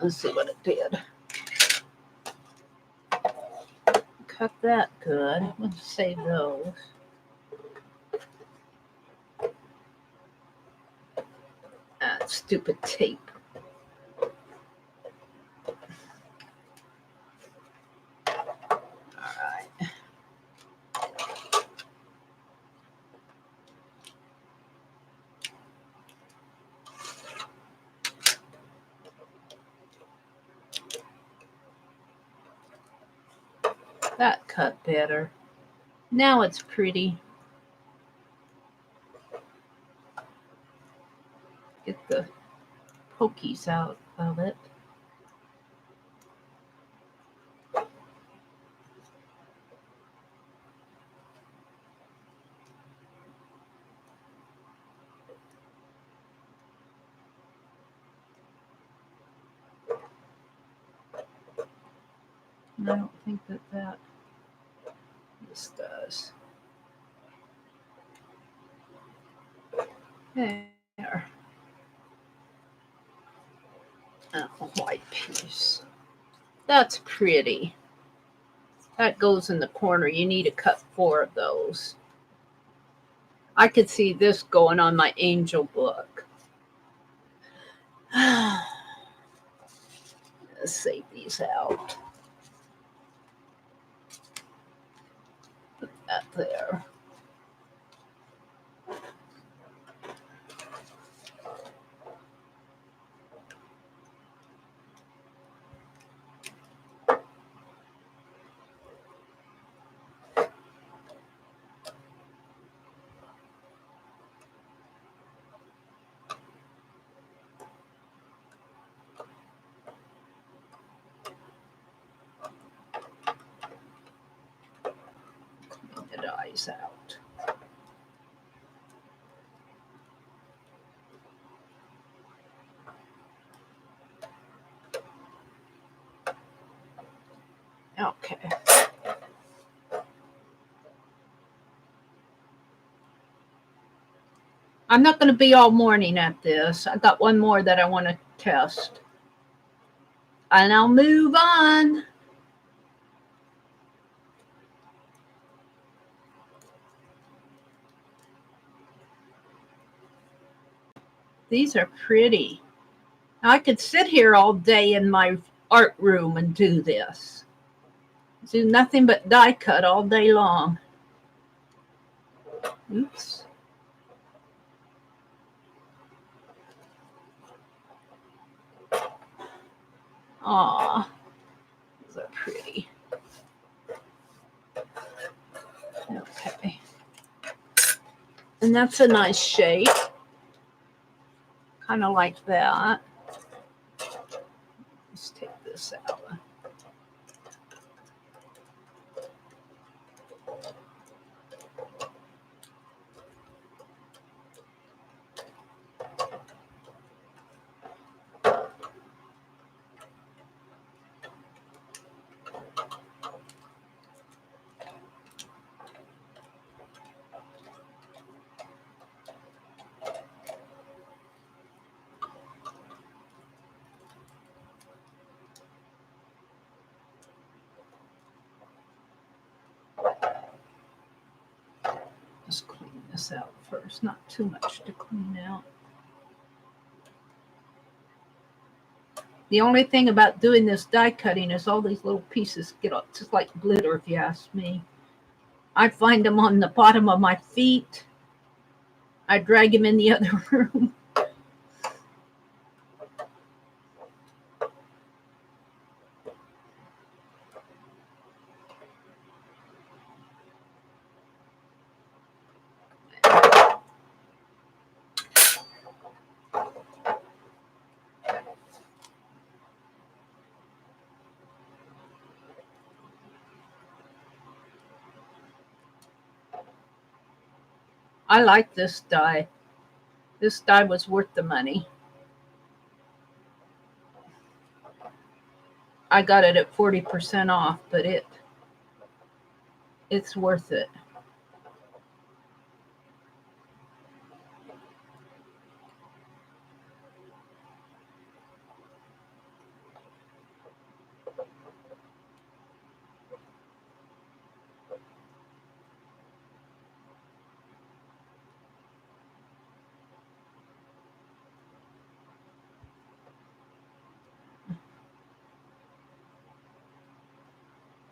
Let's see what it did. Cut that good. Let's save those. That stupid tape. Alright. That cut better. Now it's pretty. Get the pokies out of it. And I don't think that this does. There. A white piece. That's pretty. That goes in the corner. You need to cut 4 of those. I could see this going on my angel book. Let's save these out. Put that there. The eyes out. Okay. I'm not going to be all morning at this. I got one more that I want to test. And I'll move on. These are pretty. I could sit here all day in my art room and do this. Do nothing but die cut all day long. Oops. Aw, those are pretty. Okay. And that's a nice shape. Kind of like that. Let's take this out. Just clean this out first. Not too much to clean out. The only thing about doing this die cutting is all these little pieces get up, just like glitter, if you ask me. I find them on the bottom of my feet. I drag them in the other room. I like this die. This die was worth the money. I got it at 40% off, but it's worth it.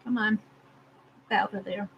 Come on, out of there.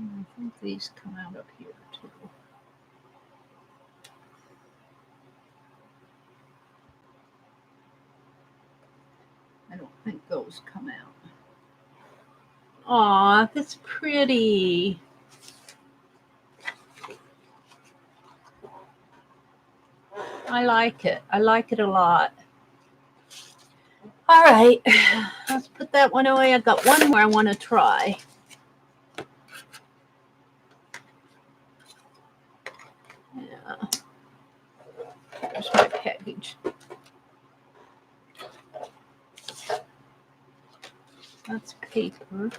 I think these come out up here too. I don't think those come out. Aw, that's pretty. I like it. I like it a lot. All right, let's put that one away. I've got one more I want to try. Yeah. There's my package. That's paper.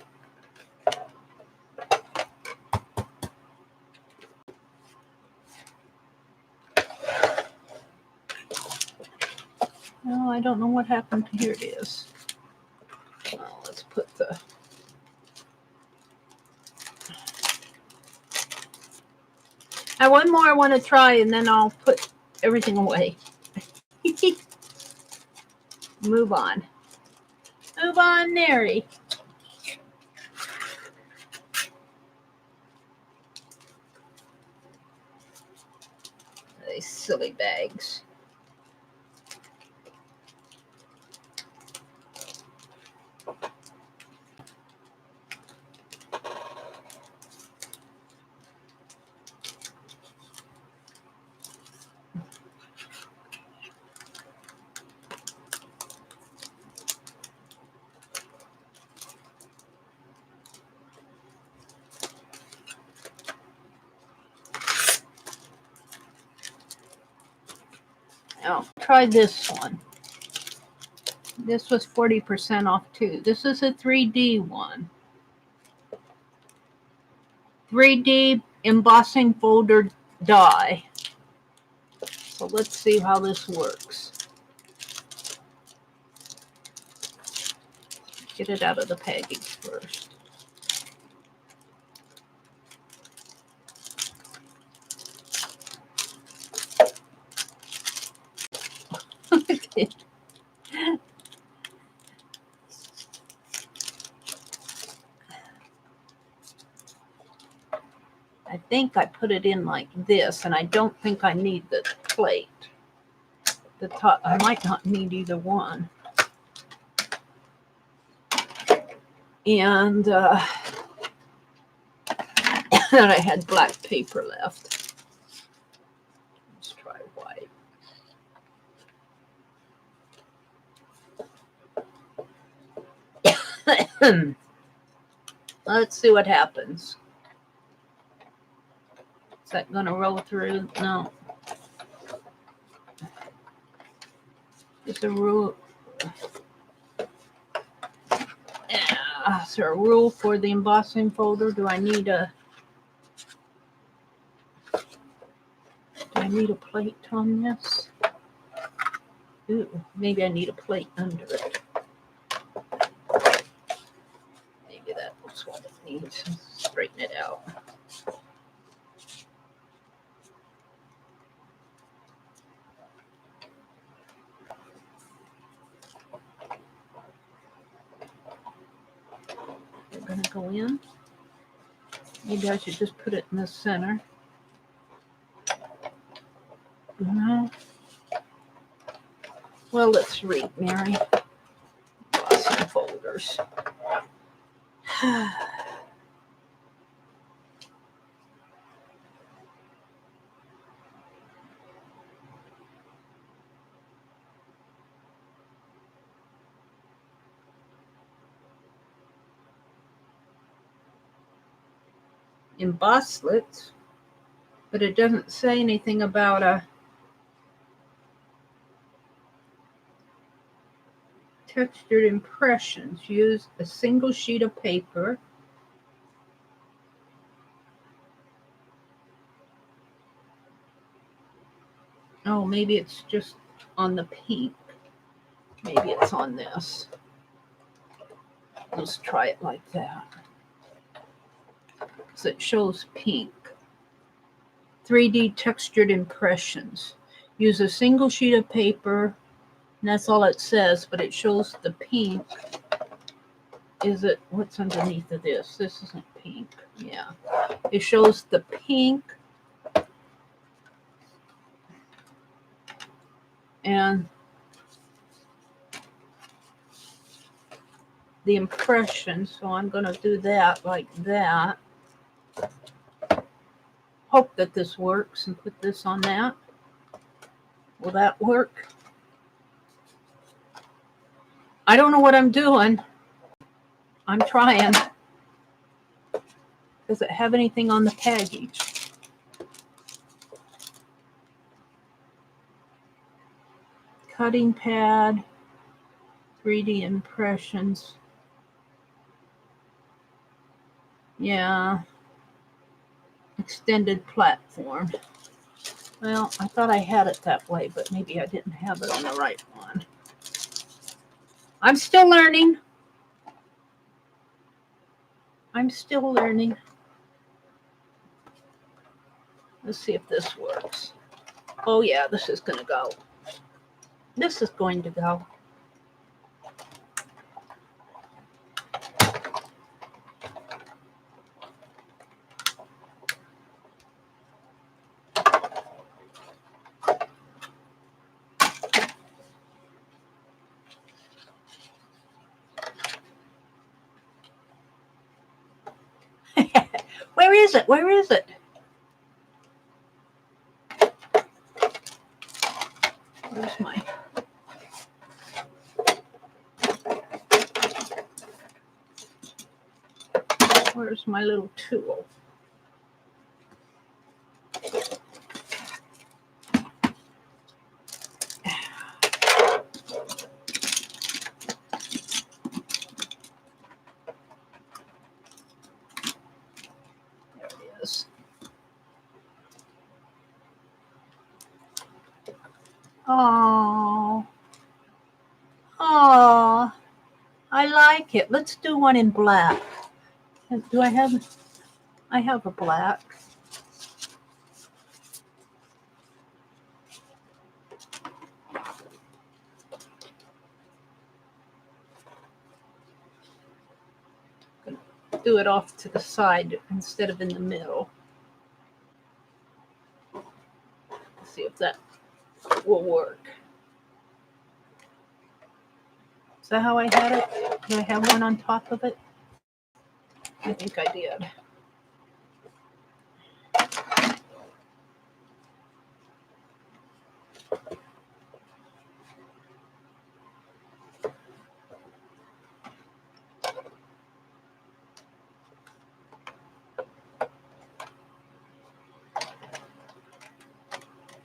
No, I don't know what happened. Here it is. Well, let's put the... Now, one more I want to try, and then I'll put everything away. Move on. Move on, Mary. These silly bags. try this one. This was 40% off too. This is a 3D one. 3D embossing folder die. So let's see how this works. Get it out of the package first. I think I put it in like this, and I don't think I need the plate. The top, I might not need either one. And then I had black paper left. Let's try white. Let's see what happens. Is that going to roll through? No. It's a rule. Yeah. Is there a rule for the embossing folder? Do I need a plate on this? Ooh, maybe I need a plate under it. Maybe that's what it needs. Straighten it out. They're going to go in. Maybe I should just put it in the center. No. Well, let's read, Mary. Embossing folders. Embosslets, but it doesn't say anything about a textured impressions. Use a single sheet of paper. Oh, maybe it's just on the pink. Maybe it's on this. Let's try it like that. So it shows pink. 3D textured impressions. Use a single sheet of paper, and that's all it says, but it shows the pink. Is it, what's underneath of this? This isn't pink. Yeah. It shows the pink and the impression. So I'm going to do that like that. Hope that this works and put this on that. Will that work? I don't know what I'm doing. I'm trying. Does it have anything on the package? Cutting pad, 3D impressions. Yeah. Extended platform. Well, I thought I had it that way, but maybe I didn't have it on the right one. I'm still learning. I'm still learning. Let's see if this works. Oh yeah, this is going to go. This is going to go. Where is it? Where is it? Where's my... Where's my little tool? like it. Let's do one in black. Do I have a black. Do it off to the side instead of in the middle. Let's see if that will work. Is that how I had it? Did I have one on top of it? I think I did.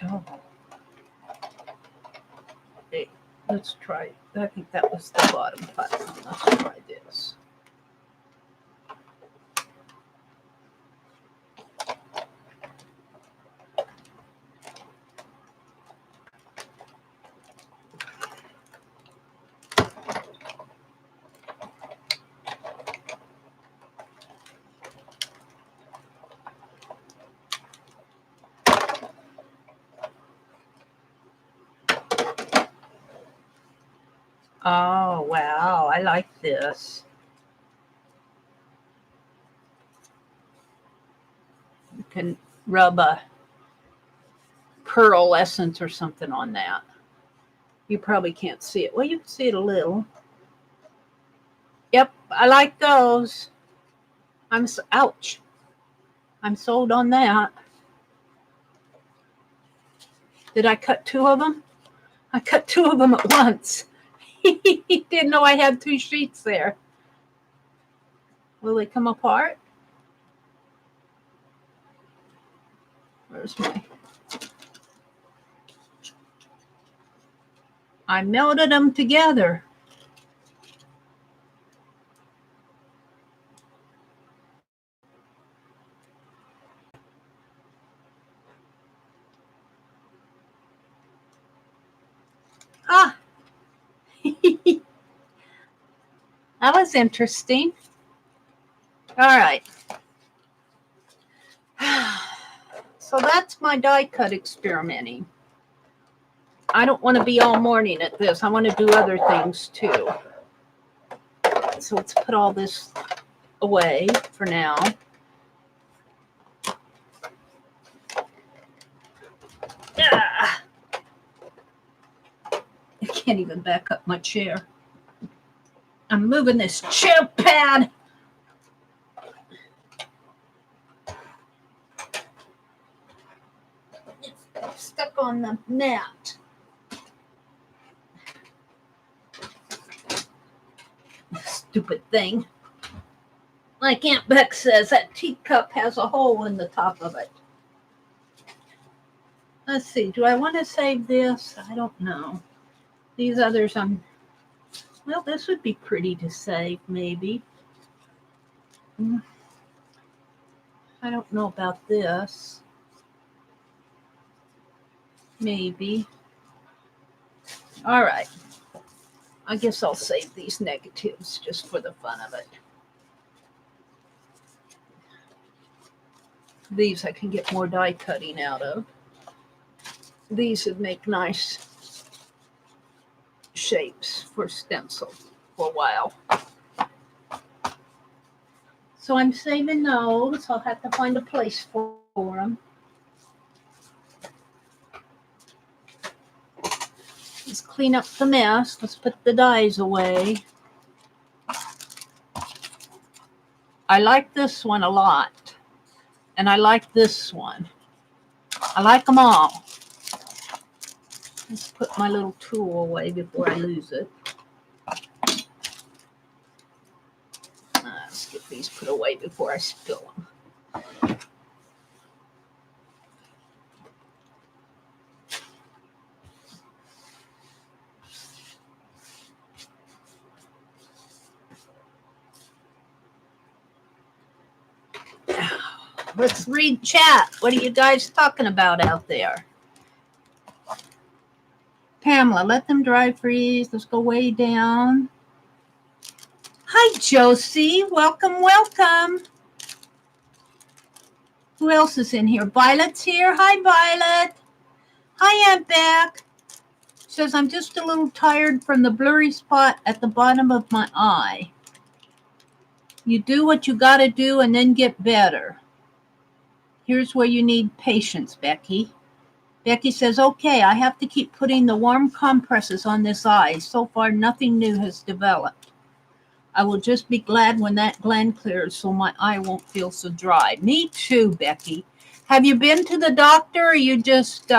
Oh. Okay, let's try. I think that was the bottom button. Let's try this. Oh, wow. I like this. You can rub a pearl essence or something on that. You probably can't see it. Well, you can see it a little. Yep, I like those. Ouch. I'm sold on that. Did I cut two of them? I cut two of them at once. Didn't know I had two sheets there. Will they come apart? Where's my... I melted them together. Ah! That was interesting. All right. So that's my die cut experimenting. I don't want to be all morning at this. I want to do other things too. So let's put all this away for now. Ah! I can't even back up my chair. I'm moving this chair pad. It's stuck on the mat. Stupid thing. Like Aunt Beck says, that teacup has a hole in the top of it. Let's see. Do I want to save this? I don't know. These others, well, this would be pretty to save, maybe. I don't know about this. Maybe. All right. I guess I'll save these negatives just for the fun of it. These I can get more die cutting out of. These would make nice shapes for stencil for a while. So I'm saving those. I'll have to find a place for them. Let's clean up the mess. Let's put the dies away. I like this one a lot. And I like this one. I like them all. Let's put my little tool away before I lose it. Let's get these put away before I spill them. Let's read chat. What are you guys talking about out there? Pamela, let them dry freeze. Let's go way down. Hi, Josie. Welcome, welcome. Who else is in here? Violet's here. Hi, Violet. Hi, Aunt Beck. Says, I'm just a little tired from the blurry spot at the bottom of my eye. You do what you got to do and then get better. Here's where you need patience, Becky. Becky says, okay, I have to keep putting the warm compresses on this eye. So far, nothing new has developed. I will just be glad when that gland clears so my eye won't feel so dry. Me too, Becky. Have you been to the doctor or you just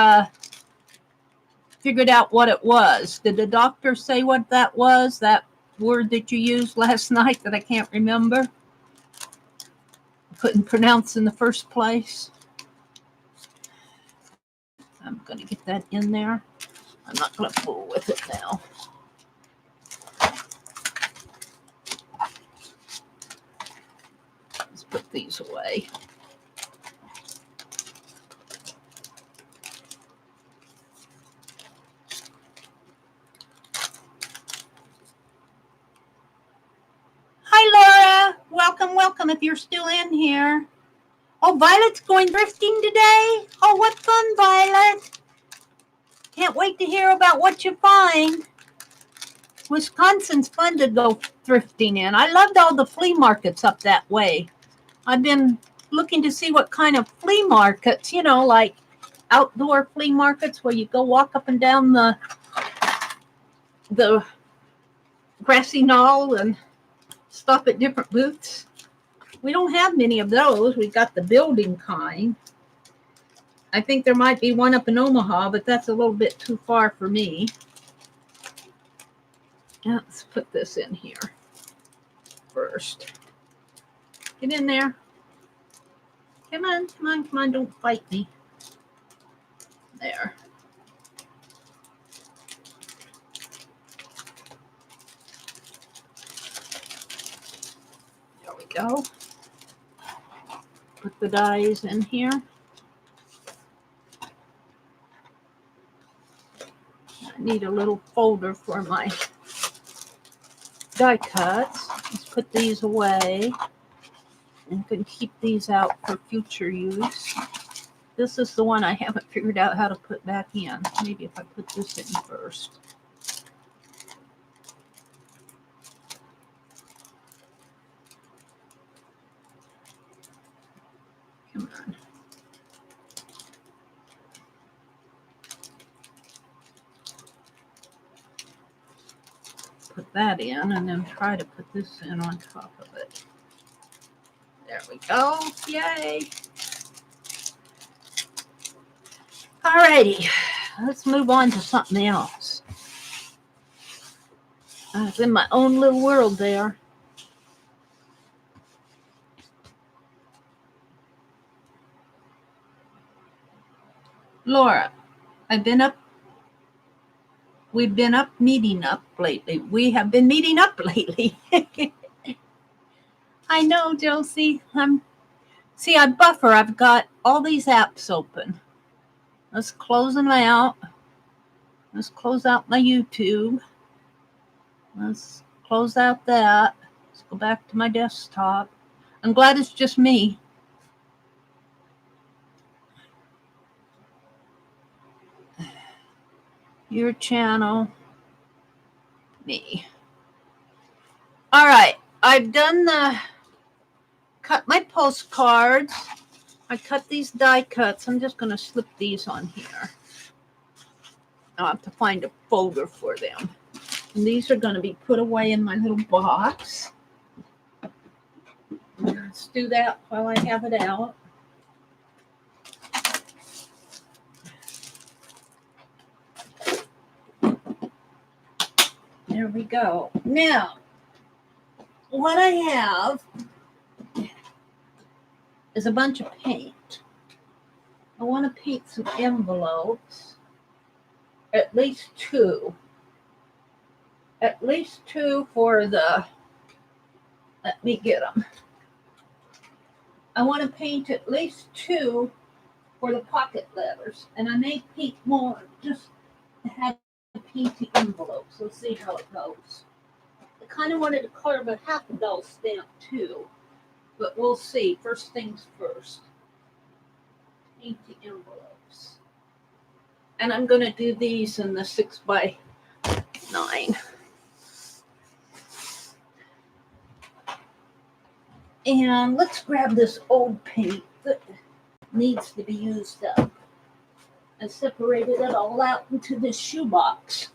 figured out what it was? Did the doctor say what that was, that word that you used last night that I can't remember? Couldn't pronounce in the first place. I'm going to get that in there. I'm not going to fool with it now. Let's put these away. Hi, Laura. Welcome, welcome if you're still in here. Oh, Violet's going thrifting today? Oh, what fun, Violet. Can't wait to hear about what you find. Wisconsin's fun to go thrifting in. I loved all the flea markets up that way. I've been looking to see what kind of flea markets, you know, like outdoor flea markets where you go walk up and down the grassy knoll and stop at different booths. We don't have many of those. We got the building kind. I think there might be one up in Omaha, but that's a little bit too far for me. Let's put this in here first. Get in there. Come on, come on, come on. Don't fight me. There. There we go. Put the dies in here. I need a little folder for my die cuts. Let's put these away and can keep these out for future use. This is the one I haven't figured out how to put back in. Maybe if I put this in first. Come on. Put that in and then try to put this in on top of it. There we go. Yay. Alrighty. Let's move on to something else. I was in my own little world there. Laura, we've been meeting up lately. We have been meeting up lately. I know, Josie. See, I buffer. I've got all these apps open. Let's close them out. Let's close out my YouTube. Let's close out that. Let's go back to my desktop. I'm glad it's just me. Your channel. Me. All right. I've cut my postcards. I cut these die cuts. I'm just going to slip these on here. I'll have to find a folder for them. And these are going to be put away in my little box. Let's do that while I have it out. There we go. Now, what I have is a bunch of paint. I want to paint some envelopes. At least two. At least two for the... Let me get them. I want to paint at least two for the pocket letters. And I may paint more just to have to paint the envelopes. Let's see how it goes. I kind of wanted to carve a half doll stamp too, but we'll see. First things first. Paint the envelopes. And I'm going to do these in the 6x9. And let's grab this old paint that needs to be used up. I separated it all out into this shoebox.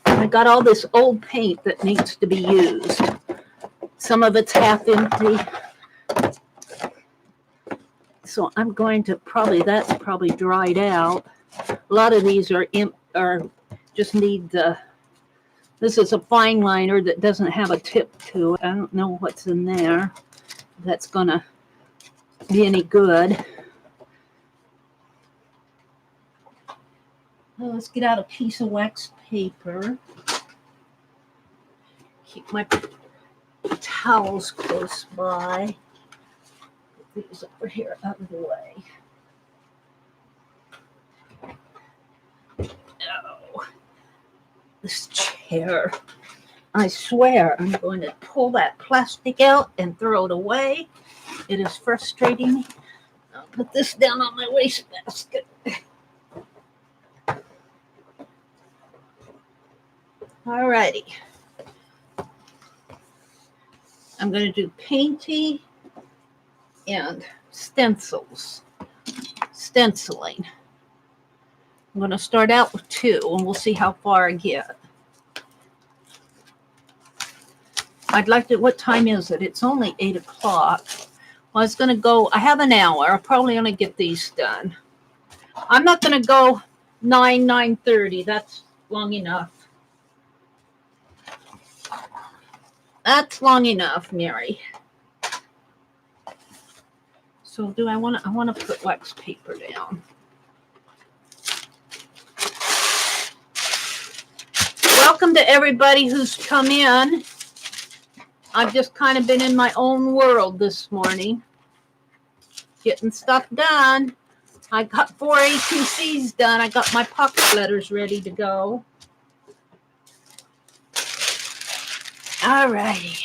I got all this old paint that needs to be used. Some of it's half empty. So I'm going to that's probably dried out. A lot of these are just need this is a fine liner that doesn't have a tip to it. I don't know what's in there that's gonna be any good. Well, let's get out a piece of wax paper. Keep my towels close by. Put these over here out of the way. Oh, this chair. I swear I'm going to pull that plastic out and throw it away. It is frustrating me. I'll put this down on my wastebasket. Alrighty. I'm going to do painting and stenciling. I'm going to start out with 2 and we'll see how far I get. I'd like to, what time is it? It's only 8 o'clock. Well, I was going to go, I have an hour. I'll probably only get these done. I'm not going to go 9:30. That's long enough. That's long enough, Mary. So I want to put wax paper down. Welcome to everybody who's come in. I've just kind of been in my own world this morning, getting stuff done. I got 4 ATCs done. I got my pocket letters ready to go. All righty.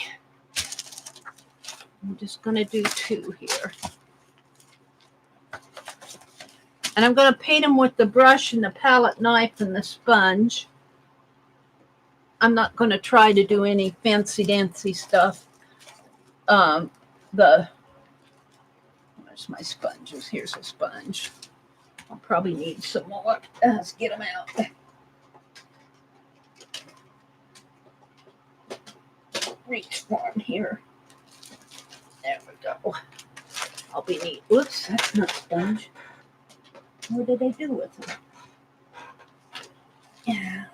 I'm just going to do 2 here. And I'm going to paint them with the brush and the palette knife and the sponge. I'm not going to try to do any fancy-dancy stuff. Where's my sponges? Here's a sponge. I'll probably need some more. Let's get them out. Reach for them here. There we go. I'll be neat. Whoops, that's not sponge. What did I do with them? Yeah.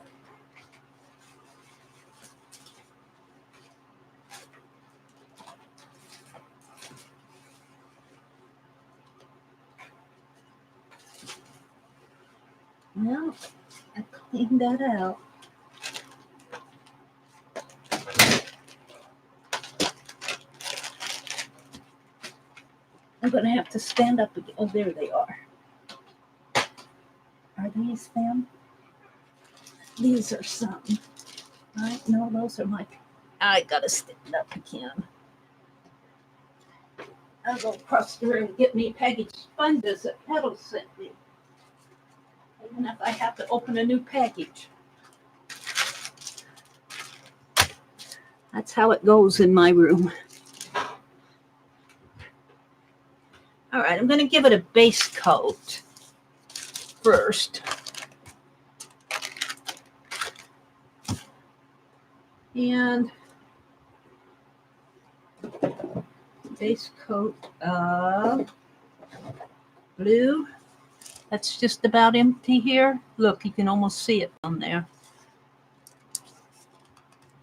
Well, I cleaned that out. I'm going to have to stand up again. Oh, there they are. Are these them? These are some. Right? No, those are my... I got to stand up again. I'll go across the room and get me packaged sponges that Petal sent me. Even if I have to open a new package. That's how it goes in my room. All right, I'm going to give it a base coat first. And base coat of blue. That's just about empty here. Look, you can almost see it on there.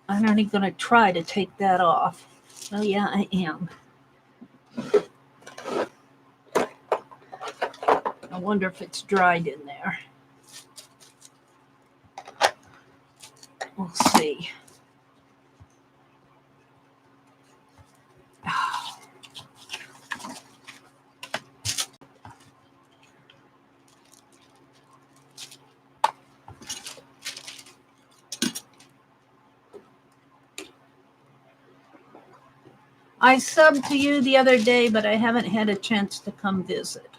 I'm only going to try to take that off. Oh, yeah, I am. I wonder if it's dried in there. We'll see. I subbed to you the other day, but I haven't had a chance to come visit.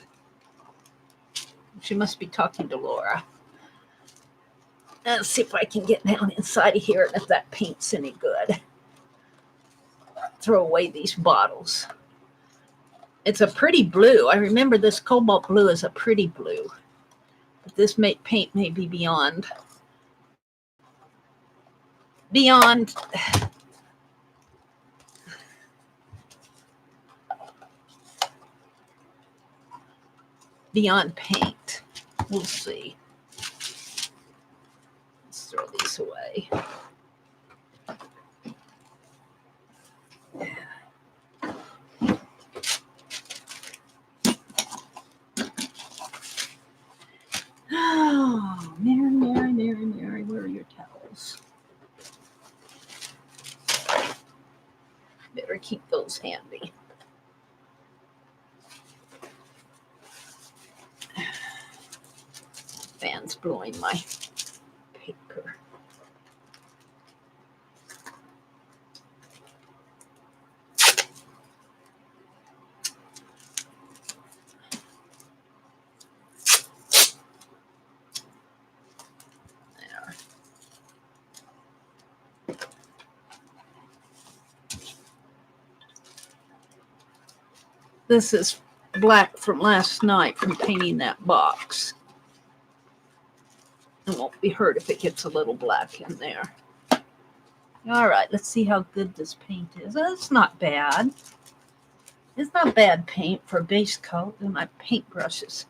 She must be talking to Laura. Let's see if I can get down inside of here and if that paint's any good. Throw away these bottles. It's a pretty blue. I remember this cobalt blue is a pretty blue. But this paint may be beyond paint. We'll see. Let's throw these away. Oh, Mary, where are your towels? Better keep those handy. Fan's blowing my paper. This is black from last night from painting that box. It won't be hurt if it gets a little black in there. All right, let's see how good this paint is. It's not bad. It's not bad paint for a base coat. And my paintbrushes.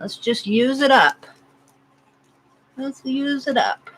Let's just use it up. Let's use it up.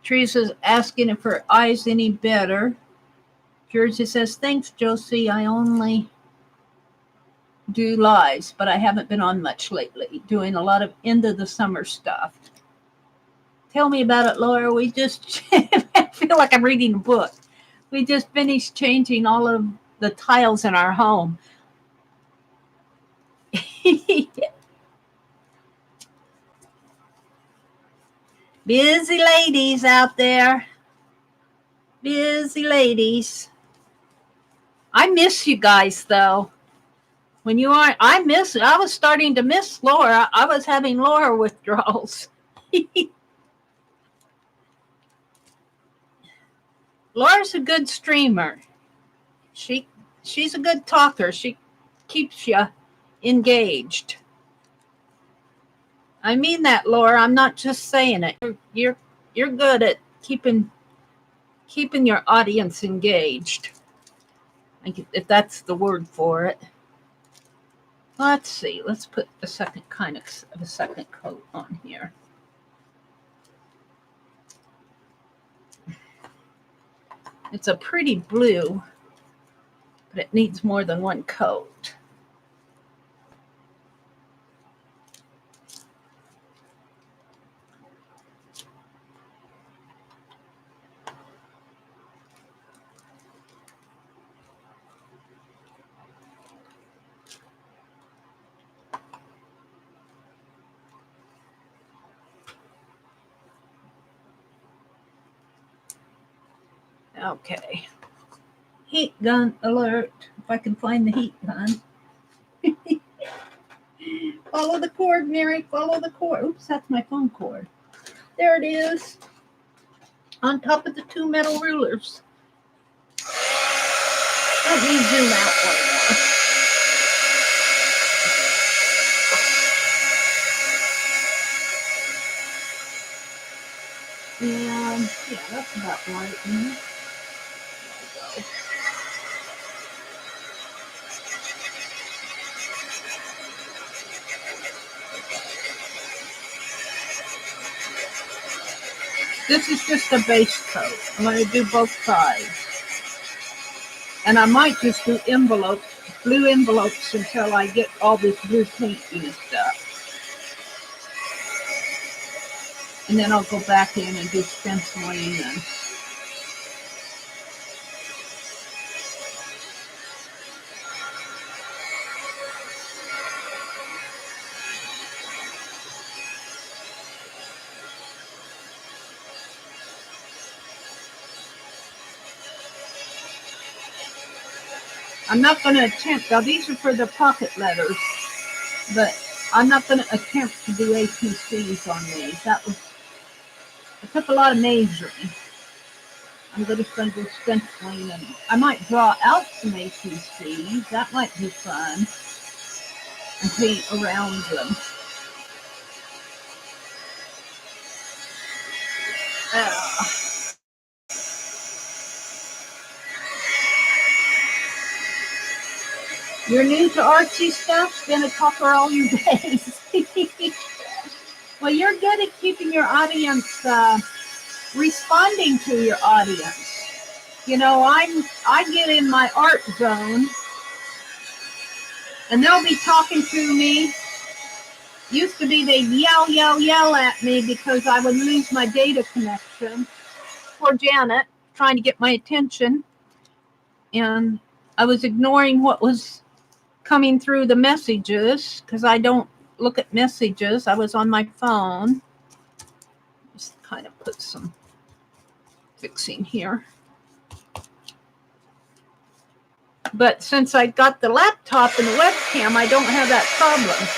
Teresa's asking if her eye's any better. Jersey says, thanks, Josie. I only do lives, but I haven't been on much lately, doing a lot of end of the summer stuff. Tell me about it, Laura. We just, I feel like I'm reading a book. We just finished changing all of the tiles in our home. Busy ladies out there. Busy ladies. I miss you guys, though. When you aren't, I was starting to miss Laura. I was having Laura withdrawals. Laura's a good streamer. She's a good talker. She keeps you engaged. I mean that, Laura. I'm not just saying it. You're good at keeping your audience engaged. If that's the word for it. Let's see. Let's put a second coat on here. It's a pretty blue, but it needs more than one coat. Okay. Heat gun alert. If I can find the heat gun. Follow the cord, Mary. Follow the cord. Oops, that's my phone cord. There it is. On top of the two metal rulers. Let me zoom out one more. And yeah, that's about right. There we go. This is just a base coat. I'm going to do both sides. And I might just do blue envelopes until I get all this blue paint used up. And then I'll go back in and do stenciling and I'm not going to attempt, now these are for the pocket letters, but I'm not going to attempt to do APCs on these. It took a lot of measuring. I'm just going to do stenciling, and I might draw out some APCs. That might be fun. And paint around them. You're new to artsy stuff? Been a talker all your days. Well, you're good at keeping your audience, responding to your audience. You know, I get in my art zone, and they'll be talking to me. Used to be they'd yell at me because I would lose my data connection. Poor Janet, trying to get my attention. And I was ignoring what was coming through the messages because I don't look at messages. I was on my phone. Just kind of put some fixing here. But since I got the laptop and the webcam, I don't have that problem.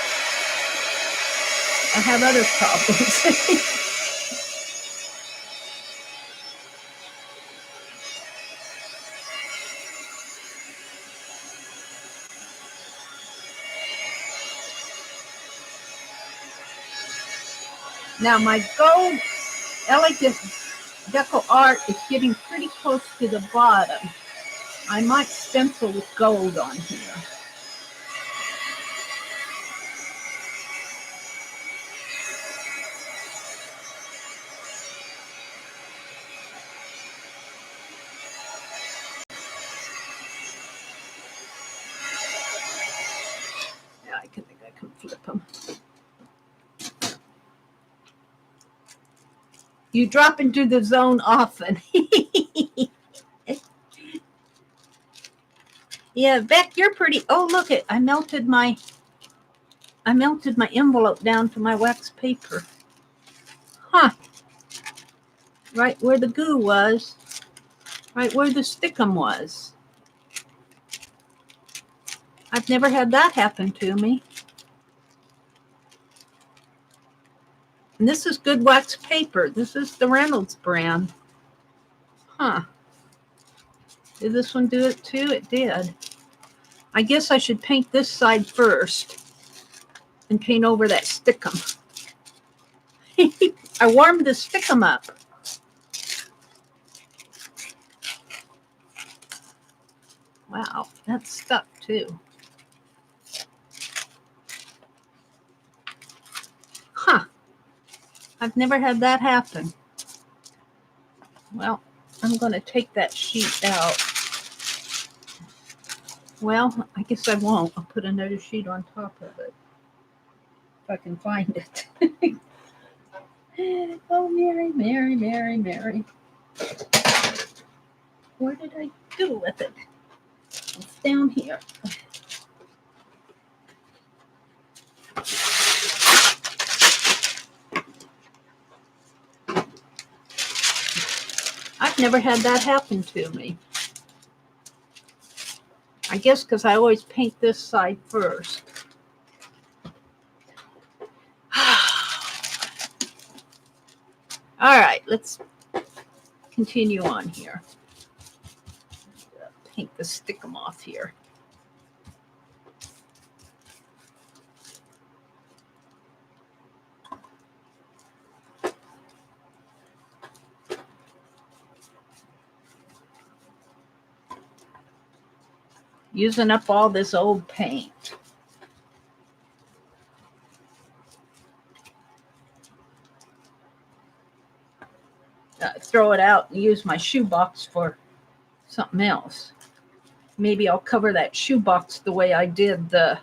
I have other problems. Now my gold elegant deco art is getting pretty close to the bottom. I might stencil with gold on here. Yeah, I think I can flip them. You drop into the zone often. Yeah, Beck, you're pretty. Oh, look it! I melted my envelope down to my wax paper. Huh? Right where the goo was. Right where the stickum was. I've never had that happen to me. And this is good wax paper. This is the Reynolds brand. Huh. Did this one do it too? It did. I guess I should paint this side first and paint over that stickum. I warmed the stickum up. Wow, that's stuck too. Huh. I've never had that happen. Well, I'm going to take that sheet out. Well, I guess I won't. I'll put another sheet on top of it. If I can find it. Oh, Mary, Mary, Mary, Mary. Where did I do with it? It's down here. I've never had that happen to me. I guess because I always paint this side first. All right, let's continue on here. Paint the stickum off here. Using up all this old paint. throw it out and use my shoebox for something else. Maybe I'll cover that shoebox the way I did that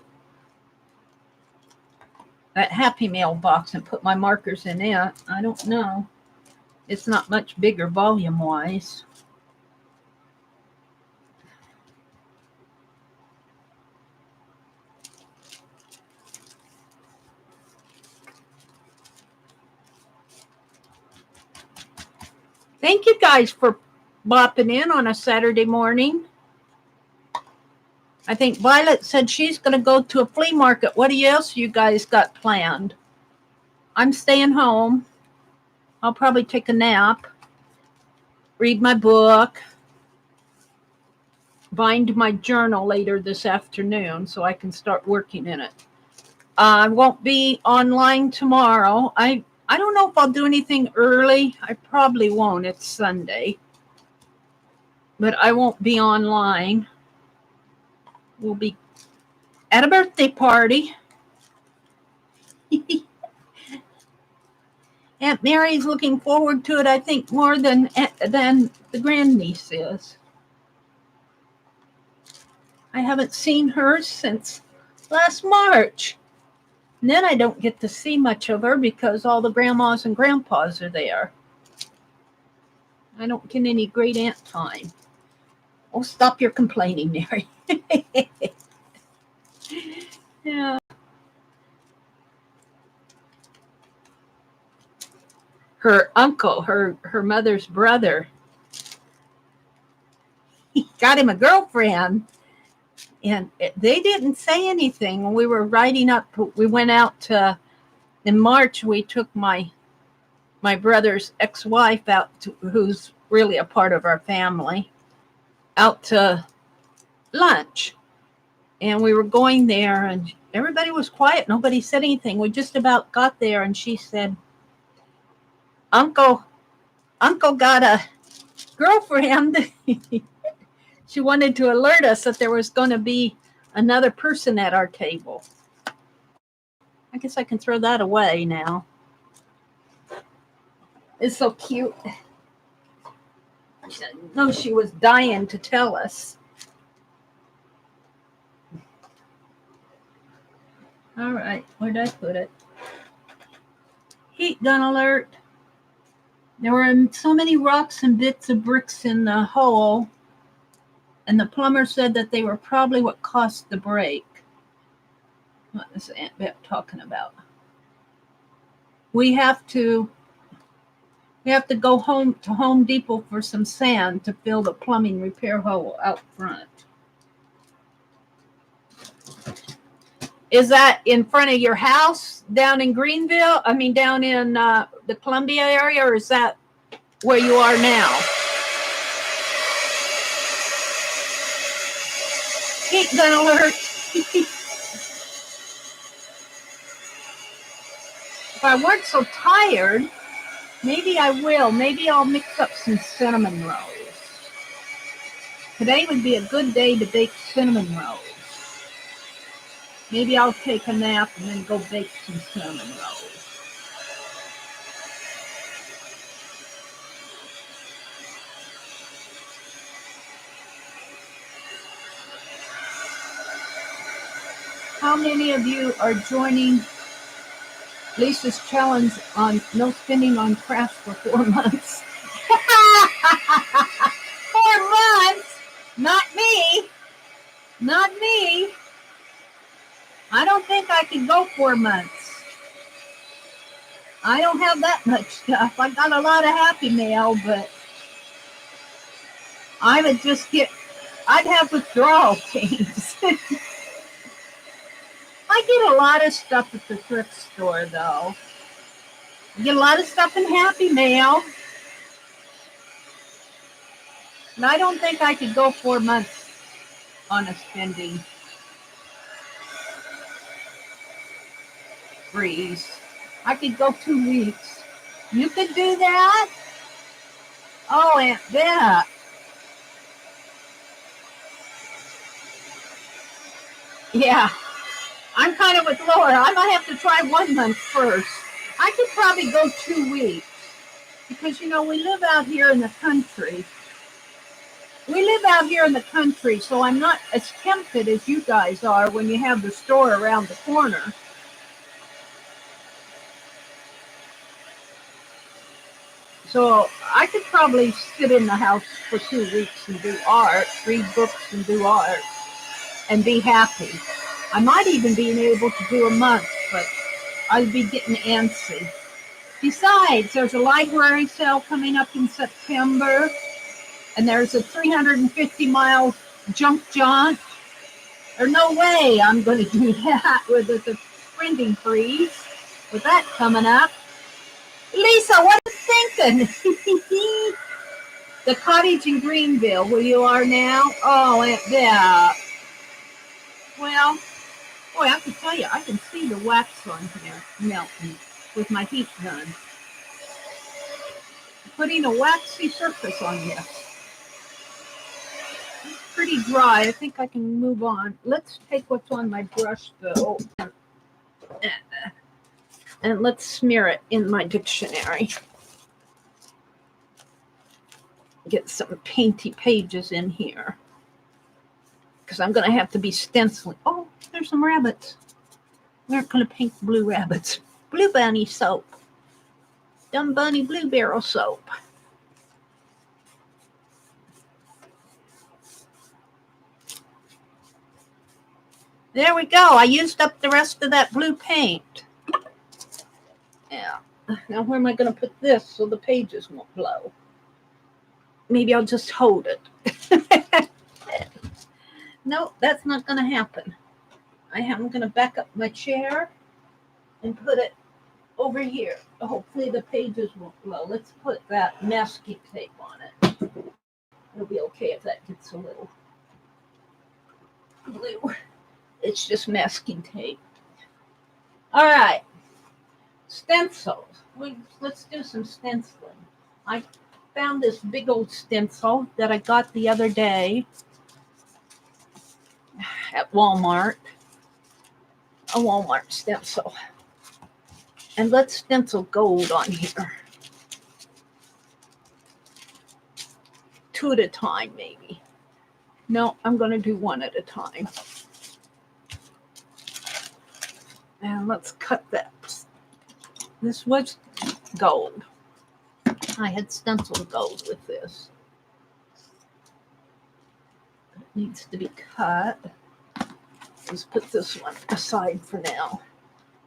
Happy Mail box and put my markers in it. I don't know. It's not much bigger volume-wise. Thank you guys for bopping in on a Saturday morning. I think Violet said she's going to go to a flea market. What else you guys got planned? I'm staying home. I'll probably take a nap, read my book, bind my journal later this afternoon so I can start working in it. I won't be online tomorrow. I don't know if I'll do anything early. I probably won't. It's Sunday. But I won't be online. We'll be at a birthday party. Aunt Mary's looking forward to it, I think, more than the grandniece is. I haven't seen her since last March. And then I don't get to see much of her because all the grandmas and grandpas are there. I don't get any great aunt time. Oh, stop your complaining, Mary. Yeah. Her uncle, her mother's brother, he got him a girlfriend. And they didn't say anything. When we were riding up, we went out to, in March, we took my brother's ex-wife out, who's really a part of our family, out to lunch. And we were going there, and everybody was quiet. Nobody said anything. We just about got there, and she said, Uncle got a girlfriend. She wanted to alert us that there was going to be another person at our table. I guess I can throw that away now. It's so cute. No, she was dying to tell us. All right, where did I put it? Heat gun alert. There were so many rocks and bits of bricks in the hole, and the plumber said that they were probably what caused the break. What is Aunt Beth talking about? We have to go home to Home Depot for some sand to fill the plumbing repair hole out front. Is that in front of your house down in Greenville? I mean, down in the Columbia area, or is that where you are now? Heat gun alert. If I weren't so tired, maybe I will. Maybe I'll mix up some cinnamon rolls. Today would be a good day to bake cinnamon rolls. Maybe I'll take a nap and then go bake some cinnamon rolls. How many of you are joining Lisa's challenge on no spending on crafts for 4 months? 4 months? Not me. Not me. I don't think I can go 4 months. I don't have that much stuff. I got a lot of Happy Mail, but I would just I'd have withdrawal pains. I get a lot of stuff at the thrift store, though. I get a lot of stuff in Happy Mail. And I don't think I could go 4 months on a spending freeze. I could go 2 weeks. You could do that? Oh, Aunt Beth. Yeah. I'm kind of with Laura. I might have to try 1 month first. I could probably go 2 weeks. because, you know, we live out here in the country. We live out here in the country, so I'm not as tempted as you guys are when you have the store around the corner. So I could probably sit in the house for 2 weeks and do art, read books and do art, and be happy. I might even be able to do a month, but I'd be getting antsy. Besides, there's a library sale coming up in September, and there's a 350-mile junk jaunt. There's no way I'm going to do that with the printing freeze, with that coming up. Lisa, what are you thinking? The cottage in Greenville, where you are now? Oh, yeah. Well, boy, I can tell you, I can see the wax on here melting with my heat gun. Putting a waxy surface on this. It's pretty dry. I think I can move on. Let's take what's on my brush, though, and let's smear it in my dictionary. Get some painty pages in here, because I'm going to have to be stenciling. Oh, there's some rabbits. We're going to paint blue rabbits. Blue bunny soap. Dumb bunny blue barrel soap. There we go. I used up the rest of that blue paint. Yeah. Now where am I going to put this so the pages won't blow? Maybe I'll just hold it. No, that's not going to happen. I'm going to back up my chair and put it over here. Hopefully the pages won't blow. Let's put that masking tape on it. It'll be okay if that gets a little blue. It's just masking tape. All right. Stencils. Let's do some stenciling. I found this big old stencil that I got the other day at Walmart. A Walmart stencil. And let's stencil gold on here. 2 at a time, maybe. No, I'm going to do 1 at a time. And let's cut that. This was gold. I had stenciled gold with this. It needs to be cut. Let's put this one aside for now.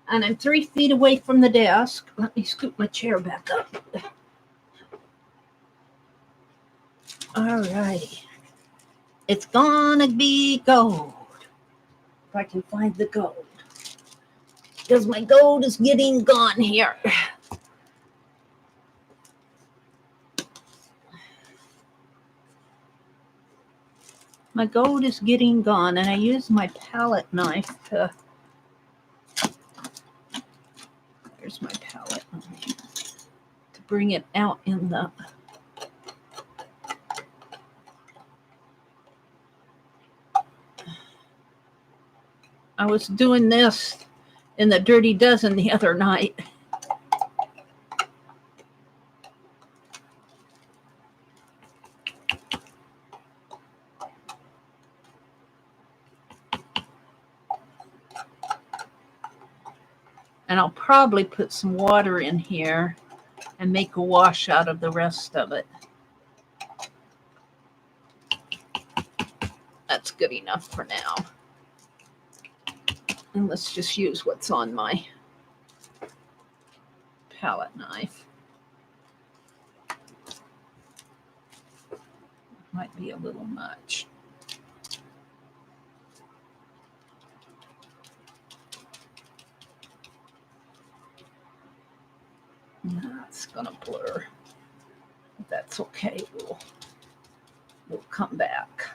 And I'm 3 feet away from the desk. Let me scoop my chair back up. All right. It's gonna be gold. If I can find the gold. Because my gold is getting gone here. My gold is getting gone, and I use my palette knife to... There's my palette knife. To bring it out in the... I was doing this in the Dirty Dozen the other night. And I'll probably put some water in here and make a wash out of the rest of it. That's good enough for now. And let's just use what's on my palette knife. Might be a little much. That's gonna blur. That's okay. We'll come back.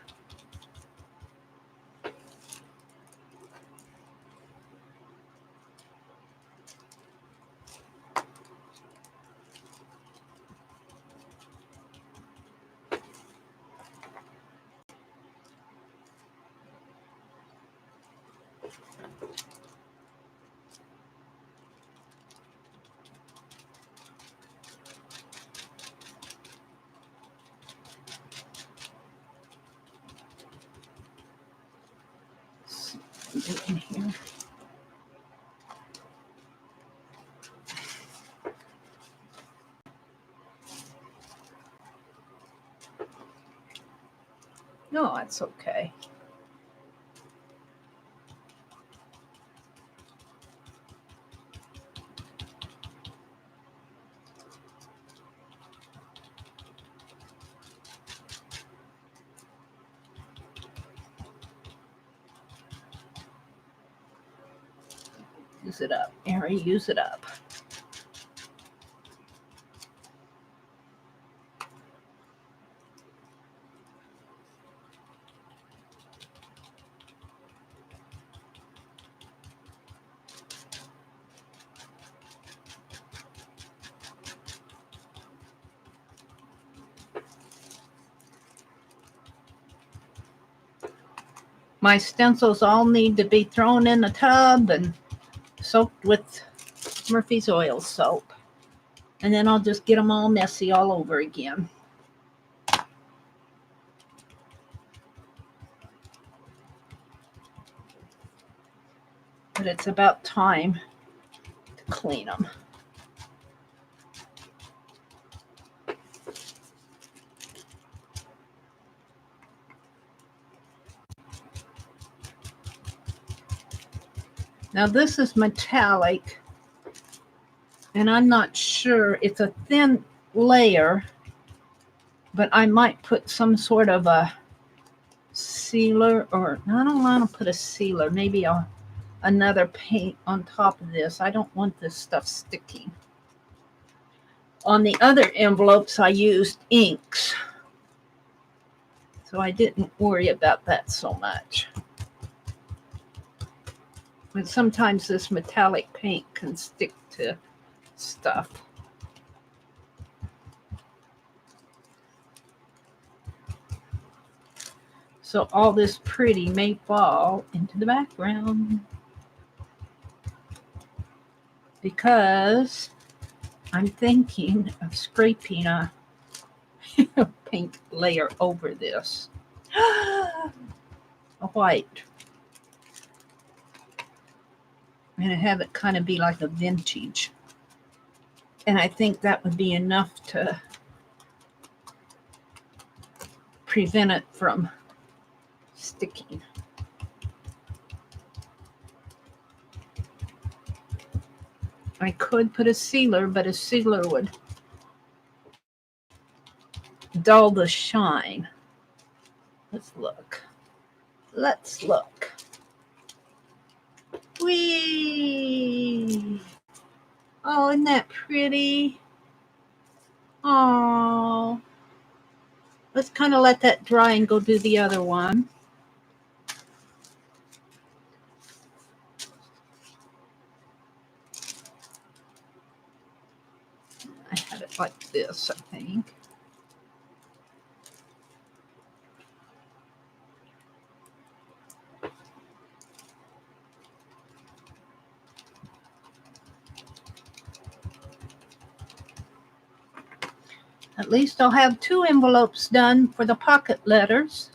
do in here? No, that's okay. Use it up, Mary, use it up. My stencils all need to be thrown in a tub and soaked with Murphy's oil soap. And then I'll just get them all messy all over again. But it's about time to clean them. Now this is metallic, and I'm not sure, it's a thin layer, but I might put some sort of a sealer, or I don't want to put a sealer, maybe another paint on top of this. I don't want this stuff sticking. On the other envelopes, I used inks, so I didn't worry about that so much. But sometimes this metallic paint can stick to stuff. So all this pretty may fall into the background because I'm thinking of scraping a pink layer over this. A white. And have it kind of be like a vintage. And I think that would be enough to prevent it from sticking. I could put a sealer, but a sealer would dull the shine. Let's look. Let's look. Whee! Oh, isn't that pretty? Oh. Let's kind of let that dry and go do the other one. I have it like this, I think. At least I'll have 2 envelopes done for the pocket letters.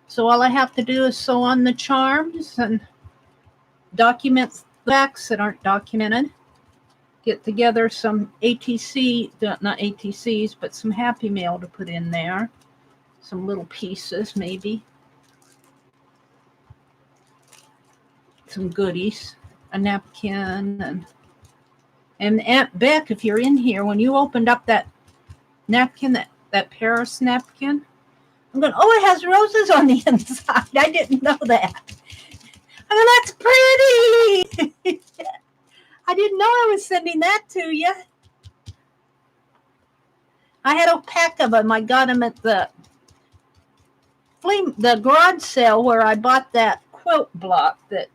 So all I have to do is sew on the charms and document the backs that aren't documented. Get together some ATC, not ATCs, but some Happy Mail to put in there. Some little pieces, maybe. Some goodies. A napkin. And Aunt Beck, if you're in here, when you opened up that napkin, that Paris napkin, I'm going, oh, it has roses on the inside. I didn't know that. I mean, that's pretty. I didn't know I was sending that to you. I had a pack of them. I got them at the garage sale where I bought that quilt block that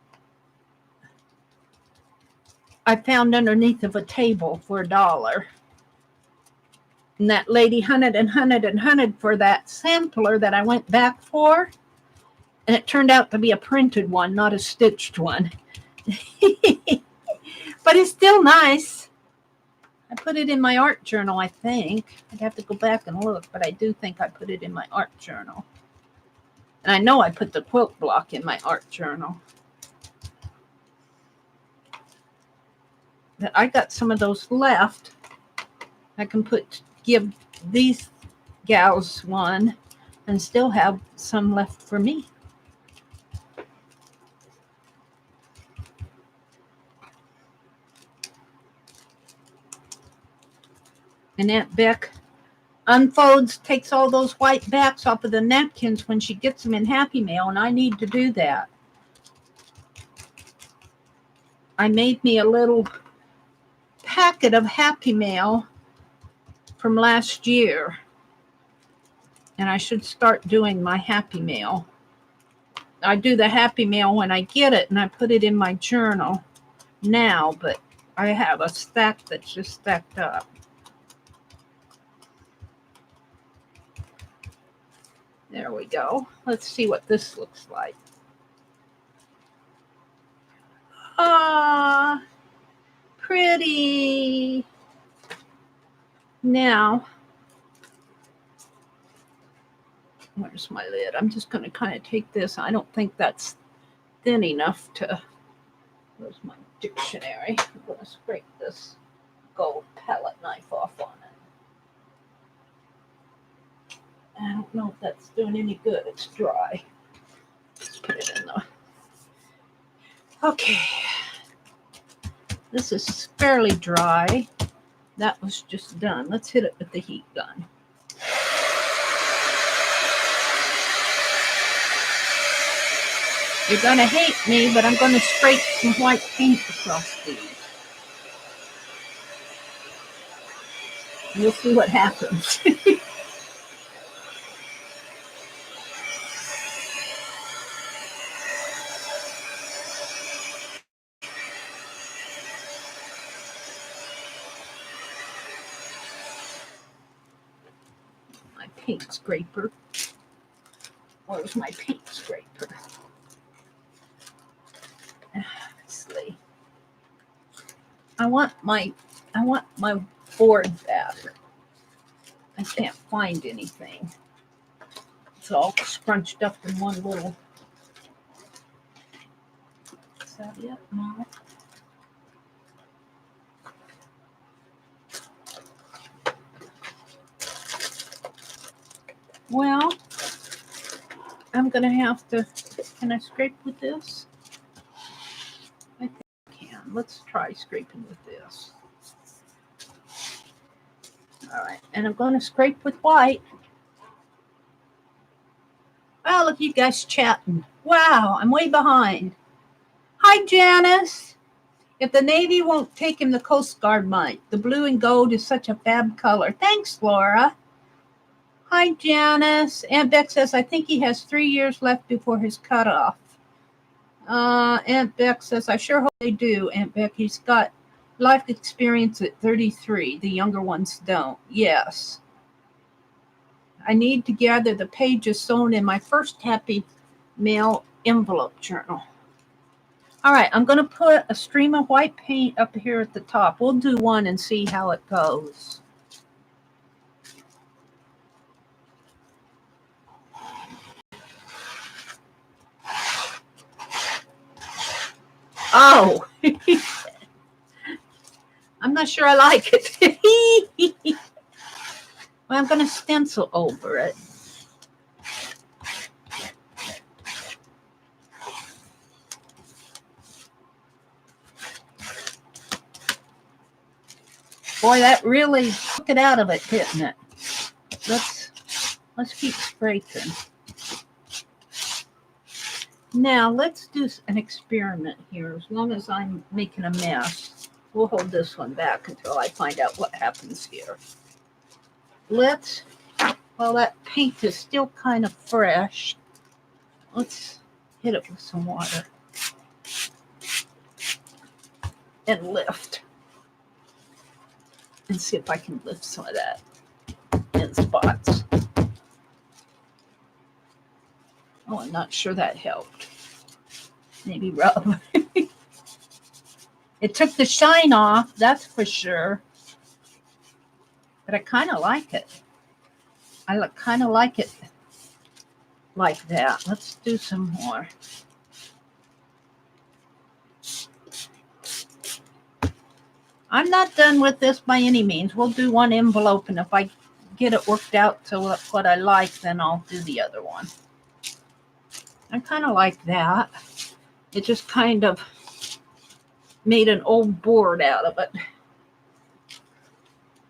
I found underneath of a table for $1. And that lady hunted and hunted and hunted for that sampler that I went back for. And it turned out to be a printed one, not a stitched one. But it's still nice. I put it in my art journal, I think. I'd have to go back and look, but I do think I put it in my art journal. And I know I put the quilt block in my art journal. that I got some of those left. I can give these gals one and still have some left for me. And Aunt Beck unfolds, takes all those white backs off of the napkins when she gets them in Happy Mail, and I need to do that. I made me a little packet of Happy Mail from last year, and I should start doing my Happy Mail. I do the Happy Mail when I get it, and I put it in my journal now, but I have a stack that's just stacked up. There we go. Let's see what this looks like. Ah, pretty. Now, where's my lid? I'm just going to kind of take this. I don't think that's thin enough to... Where's my dictionary? I'm going to scrape this gold palette knife off on it. I don't know if that's doing any good. It's dry. Let's put it in the... Okay. This is fairly dry. That was just done. Let's hit it with the heat gun. You're going to hate me, but I'm going to scrape some white paint across these. You'll see what happens. My paint scraper. Where's my paint scraper? Honestly, I want my board back. I can't find anything. It's all scrunched up in one little... Is that it? No. Well, I'm going to have to... Can I scrape with this? I think I can. Let's try scraping with this. All right. And I'm going to scrape with white. Oh, look, you guys chatting. Wow, I'm way behind. Hi, Janice. If the Navy won't take him, the Coast Guard might. The blue and gold is such a fab color. Thanks, Laura. Hi, Janice. Aunt Beck says, I think he has 3 years left before his cutoff. Aunt Beck says, I sure hope they do, Aunt Beck. He's got life experience at 33. The younger ones don't. Yes. I need to gather the pages sewn in my first Happy Mail envelope journal. All right, I'm going to put a stream of white paint up here at the top. We'll do one and see how it goes. Oh, I'm not sure I like it. Well, I'm going to stencil over it. Boy, that really took it out of it, didn't it? Let's keep scraping. Now, let's do an experiment here. As long as I'm making a mess, we'll hold this one back until I find out what happens here. While that paint is still kind of fresh, let's hit it with some water and lift. And see if I can lift some of that in spots. Oh, I'm not sure that helped. Maybe rub. It took the shine off, that's for sure. But I kind of like it. I kind of like it like that. Let's do some more. I'm not done with this by any means. We'll do one envelope, and if I get it worked out to what I like, then I'll do the other one. I kind of like that. It just kind of made an old board out of it.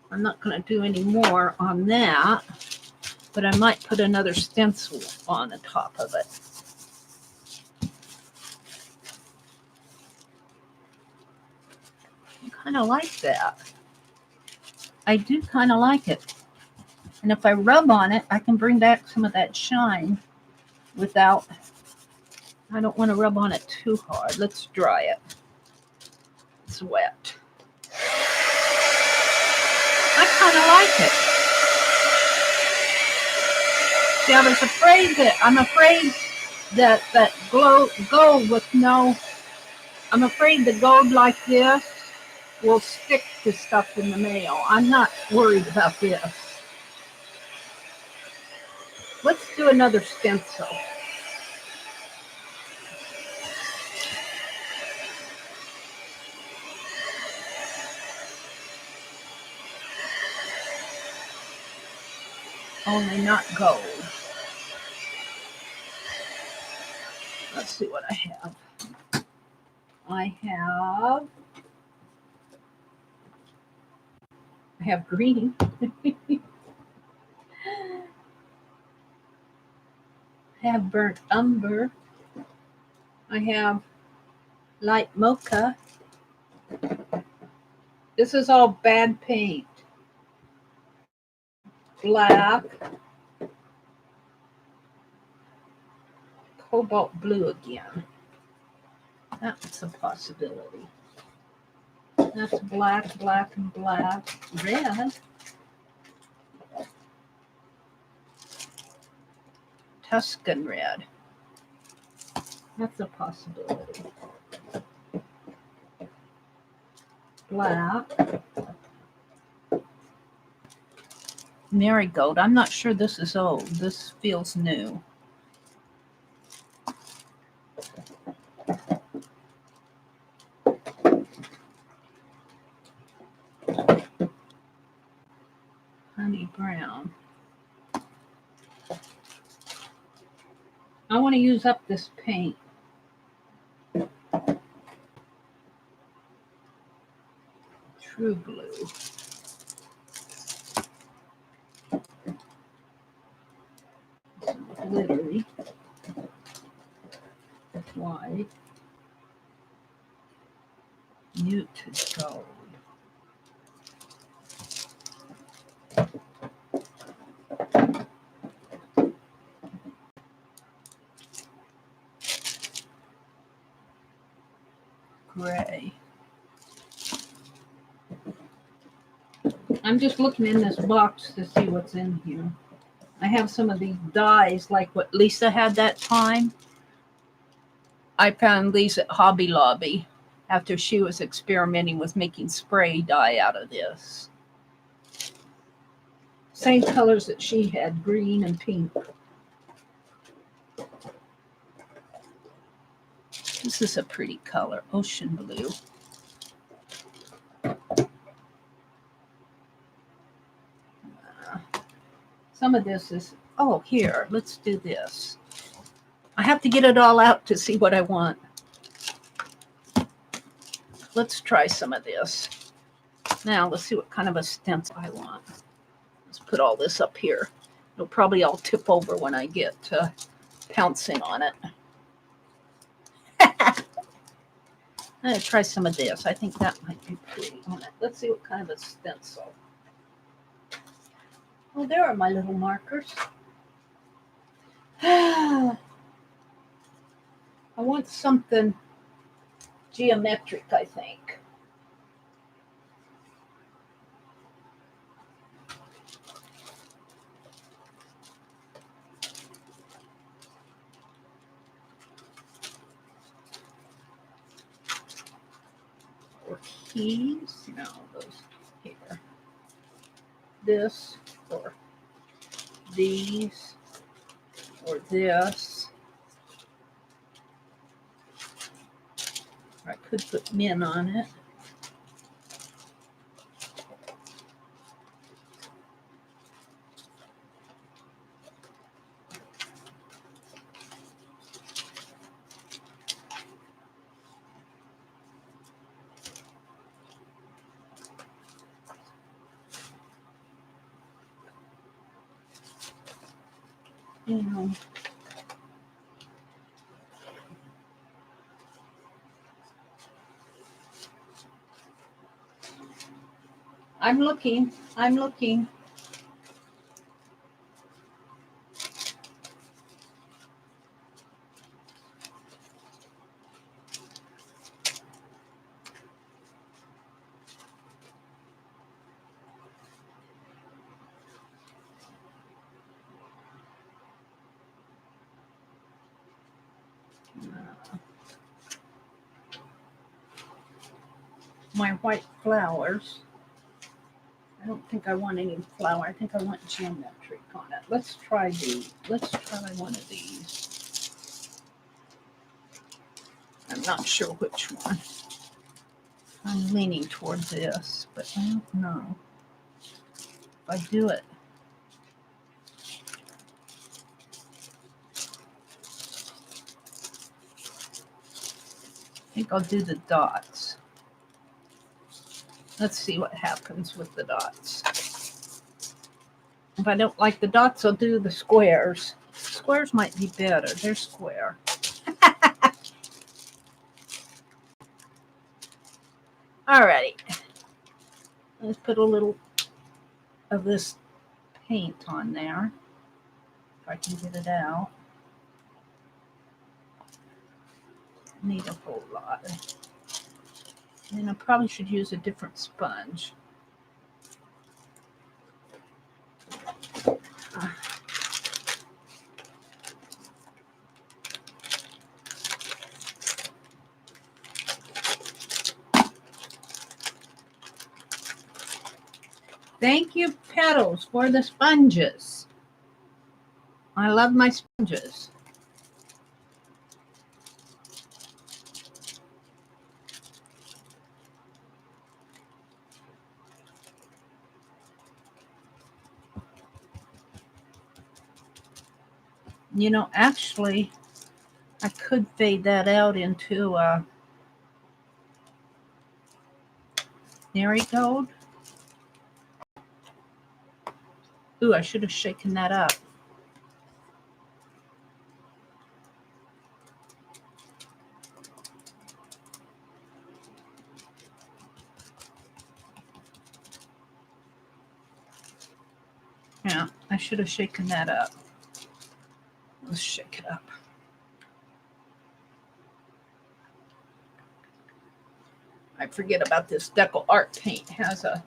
I'm not going to do any more on that, but I might put another stencil on the top of it. I kind of like that. I do kind of like it. And if I rub on it, I can bring back some of that shine without, I don't want to rub on it too hard. Let's dry it. It's wet. I kind of like it. See, I'm afraid that gold with no, I'm afraid the gold like this will stick to stuff in the mail. I'm not worried about this. Let's do another stencil. Only not gold. Let's see what I have. I have green. I have burnt umber. I have light mocha. This is all bad paint. Black. Cobalt blue again. That's a possibility. That's black, black, and black. Red. Tuscan red. That's a possibility. Black. Marigold. I'm not sure this is old. This feels new. Honey brown. I want to use up this paint. True blue. Some glittery. White. Muted gold. Gray. I'm just looking in this box to see what's in here. I have some of these dyes like what Lisa had that time. I found these at Hobby Lobby after she was experimenting with making spray dye out of this. Same colors that she had, green and pink. This is a pretty color, ocean blue. Some of this is, oh, here, let's do this. I have to get it all out to see what I want. Let's try some of this. Now, let's see what kind of a stencil I want. Let's put all this up here. It'll probably all tip over when I get pouncing on it. I'm going to try some of this. I think that might be pretty on it. Let's see what kind of a stencil. Oh, there are my little markers. I want something geometric, I think. Or keys? No, those here. This, or these, or this. Or I could put men on it. You know, I'm looking. I'm looking. My white flowers. I don't think I want any flower. I think I want geometric on it. Let's try Let's try one of these. I'm not sure which one. I'm leaning toward this, but I don't know if I do it. I think I'll do the dots. Let's see what happens with the dots. If I don't like the dots, I'll do the squares. Squares might be better. They're square. Alrighty. Let's put a little of this paint on there. If I can get it out. Need a whole lot. And I probably should use a different sponge. Thank you, Petals, for the sponges. I love my sponges. You know, actually, I could fade that out into marigold. Ooh, I should have shaken that up. Yeah, I should have shaken that up. Let's shake it up. I forget about this Deco Art paint. It has a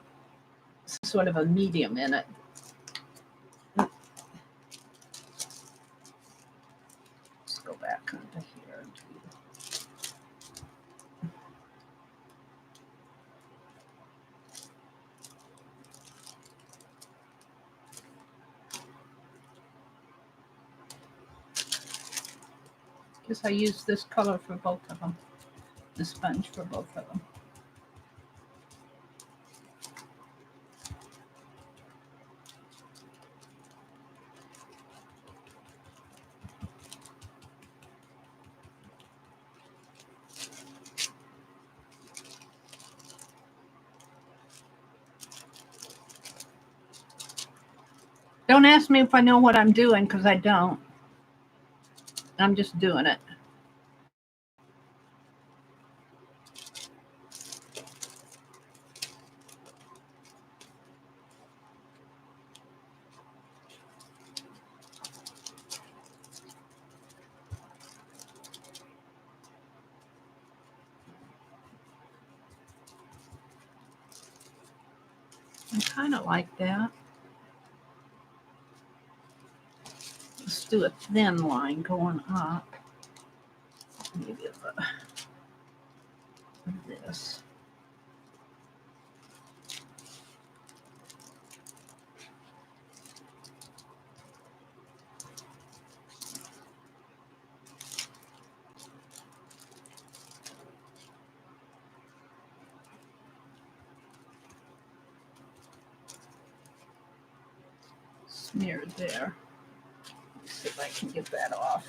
sort of a medium in it. Let's go back under here. Guess I use this color for both of them. The sponge for both of them. Don't ask me if I know what I'm doing, because I don't. I'm just doing it. I kind of like that. Let's do a thin line going up. Maybe this. Smeared there. Let's see if I can get that off.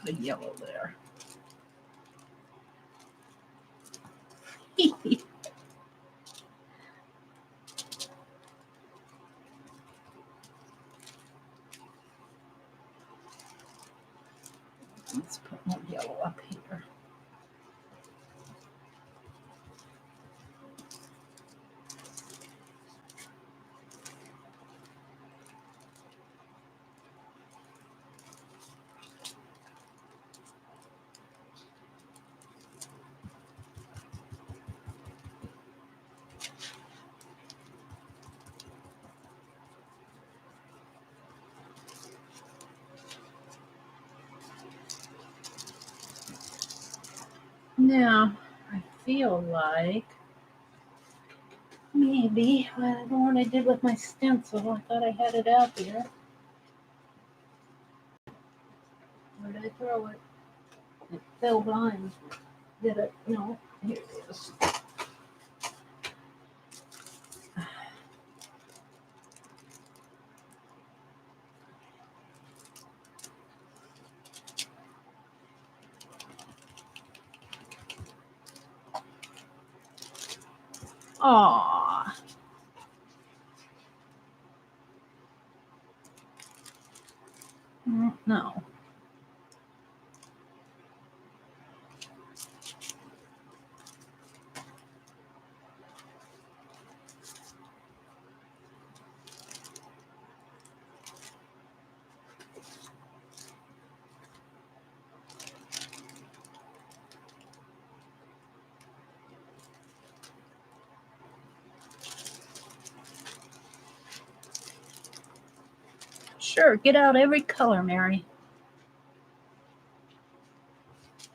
put a yellow there. Let's put more yellow up here. Now, I feel like maybe, I don't know what I did with my stencil. I thought I had it out here. Where did I throw it? It fell behind. Did it? No, here it is. Aww. No. Sure, get out every color, Mary.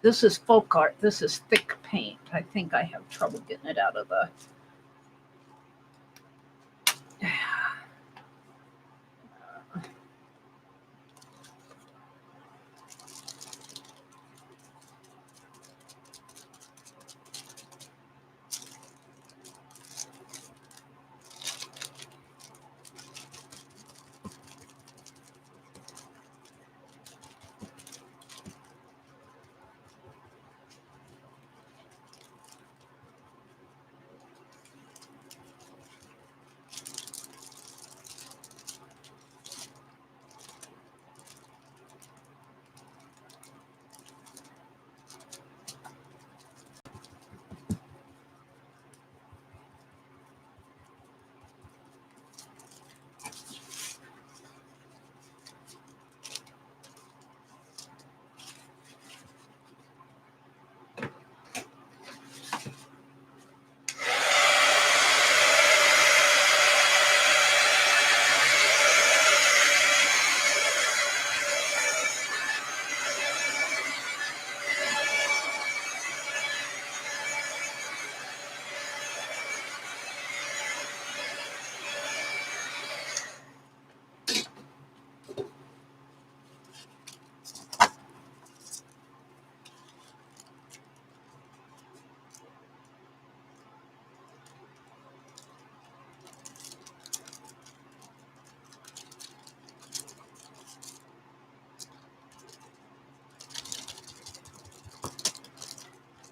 This is folk art. This is thick paint. I think I have trouble getting it out of the...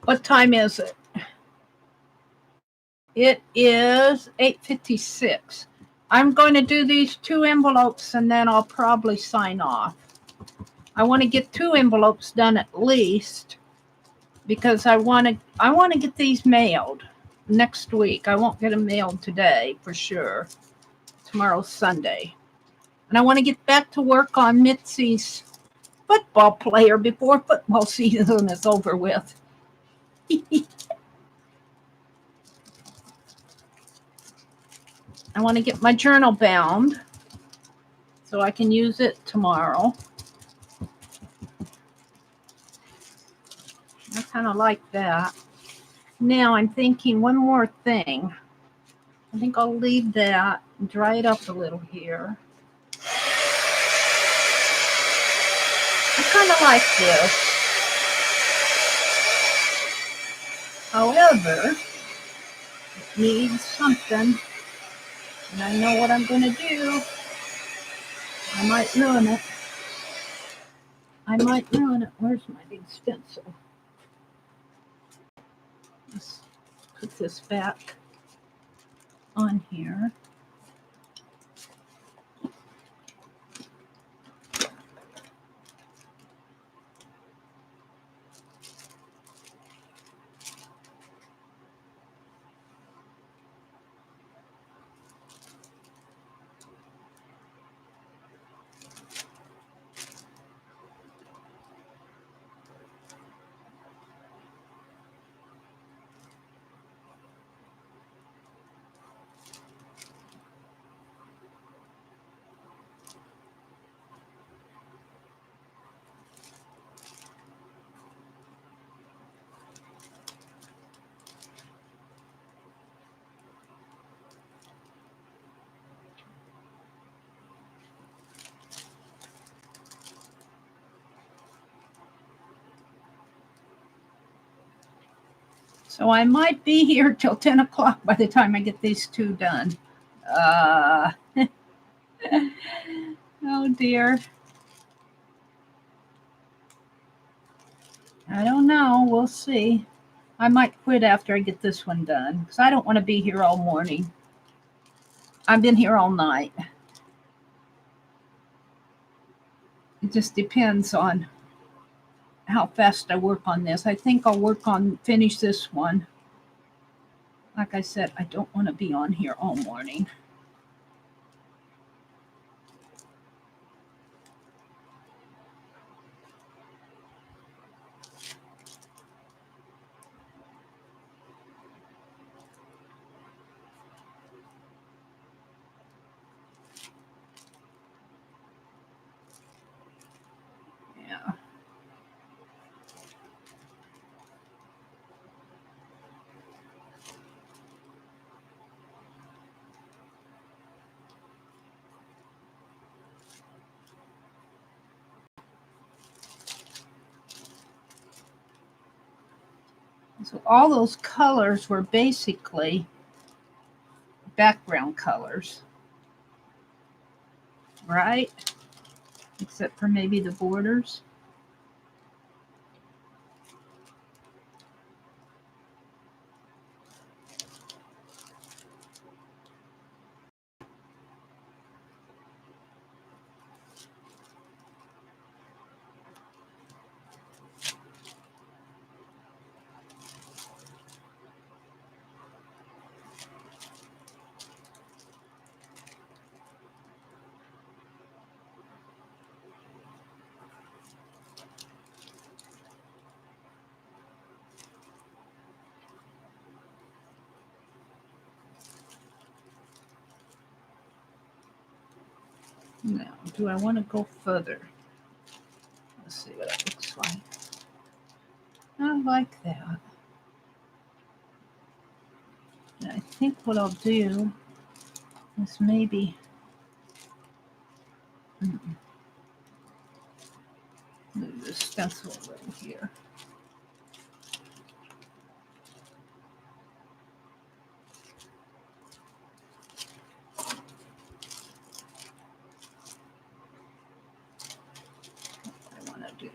What time is it? It is 8:56. I'm going to do these 2 envelopes and then I'll probably sign off. I want to get 2 envelopes done at least because I want to get these mailed next week. I won't get them mailed today for sure. Tomorrow's Sunday. And I want to get back to work on Mitzi's football player before football season is over with. I want to get my journal bound so I can use it tomorrow. I kind of like that. Now I'm thinking one more thing. I think I'll leave that and dry it up a little here. I kind of like this. However, it needs something. And I know what I'm going to do. I might ruin it. I might ruin it. Where's my big stencil? Let's put this back on here. So I might be here till 10 o'clock by the time I get these two done. Oh dear. I don't know. We'll see. I might quit after I get this one done because I don't want to be here all morning. I've been here all night. It just depends on how fast I work on this. I think I'll finish this one. Like I said, I don't want to be on here all morning. Yeah. So all those colors were basically background colors, right? Except for maybe the borders. Now, do I want to go further? Let's see what it looks like. I like that. And I think what I'll do is maybe move this stencil a little here. What I want to do.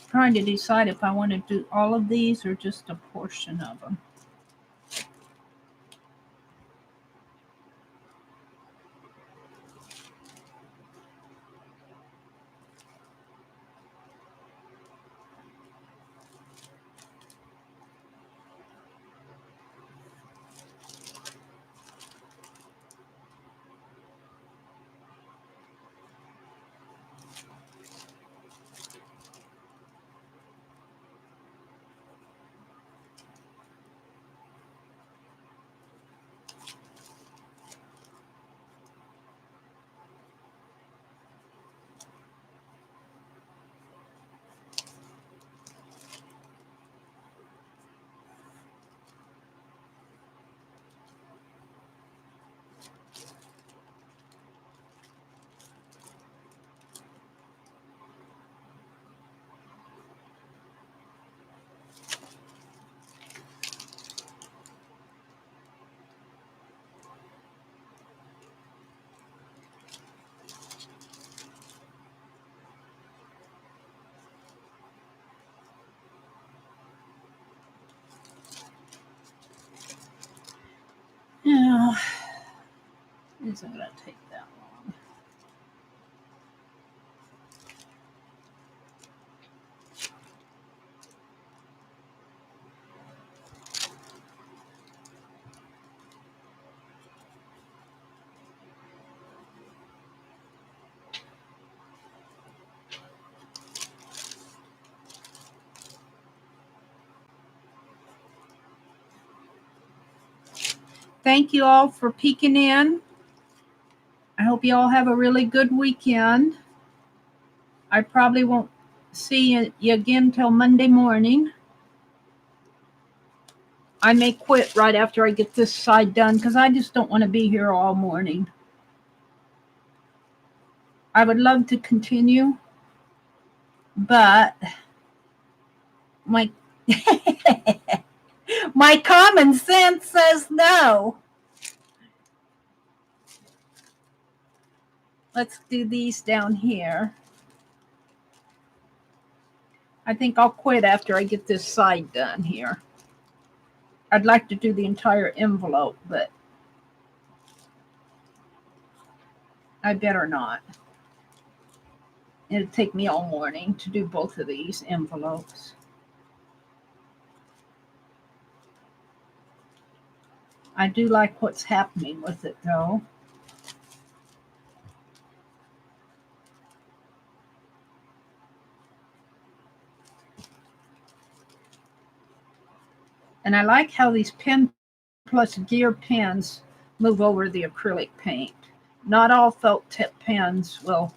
Trying to decide if I want to do all of these or just a portion of them. isn't going to take that long. Thank you all for peeking in. I hope you all have a really good weekend. I probably won't see you again till Monday morning. I may quit right after I get this side done because I just don't want to be here all morning. I would love to continue, but my my common sense says no. Let's do these down here. I think I'll quit after I get this side done here. I'd like to do the entire envelope, but I better not. It'll take me all morning to do both of these envelopes. I do like what's happening with it, though. And I like how these Pen Plus Gear pens move over the acrylic paint. Not all felt tip pens will.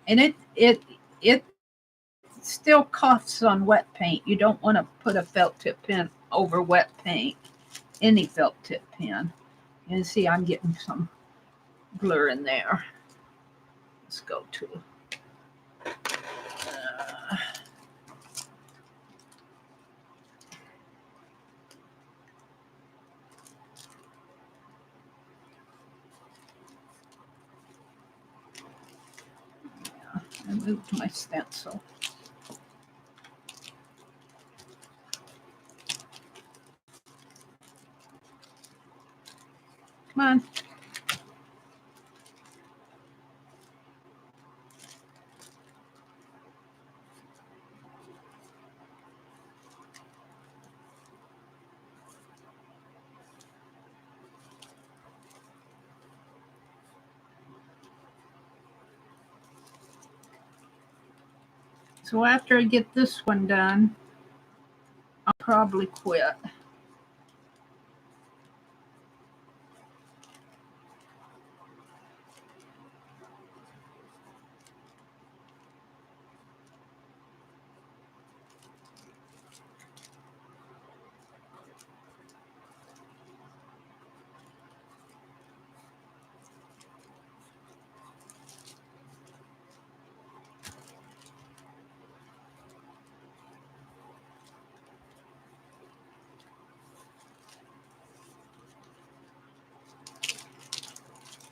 And it still coughs on wet paint. You don't want to put a felt tip pen over wet paint. Any felt tip pen. And see, I'm getting some blur in there. Let's go to I moved my stencil. Come on. So after I get this one done, I'll probably quit.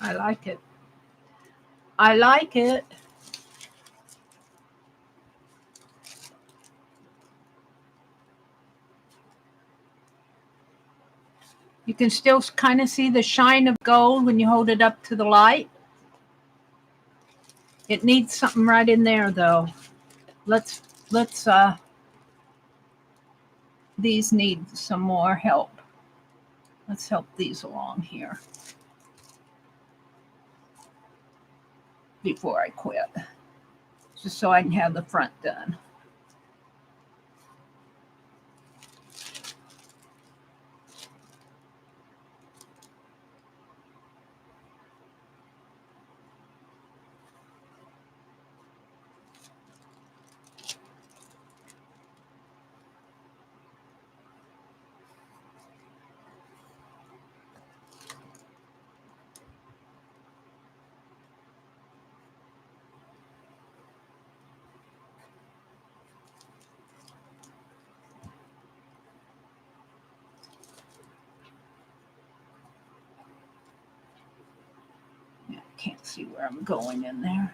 I like it. I like it. You can still kind of see the shine of gold when you hold it up to the light. It needs something right in there, though. Let's these need some more help. Let's help these along here before I quit, just so I can have the front done. Can't see where I'm going in there.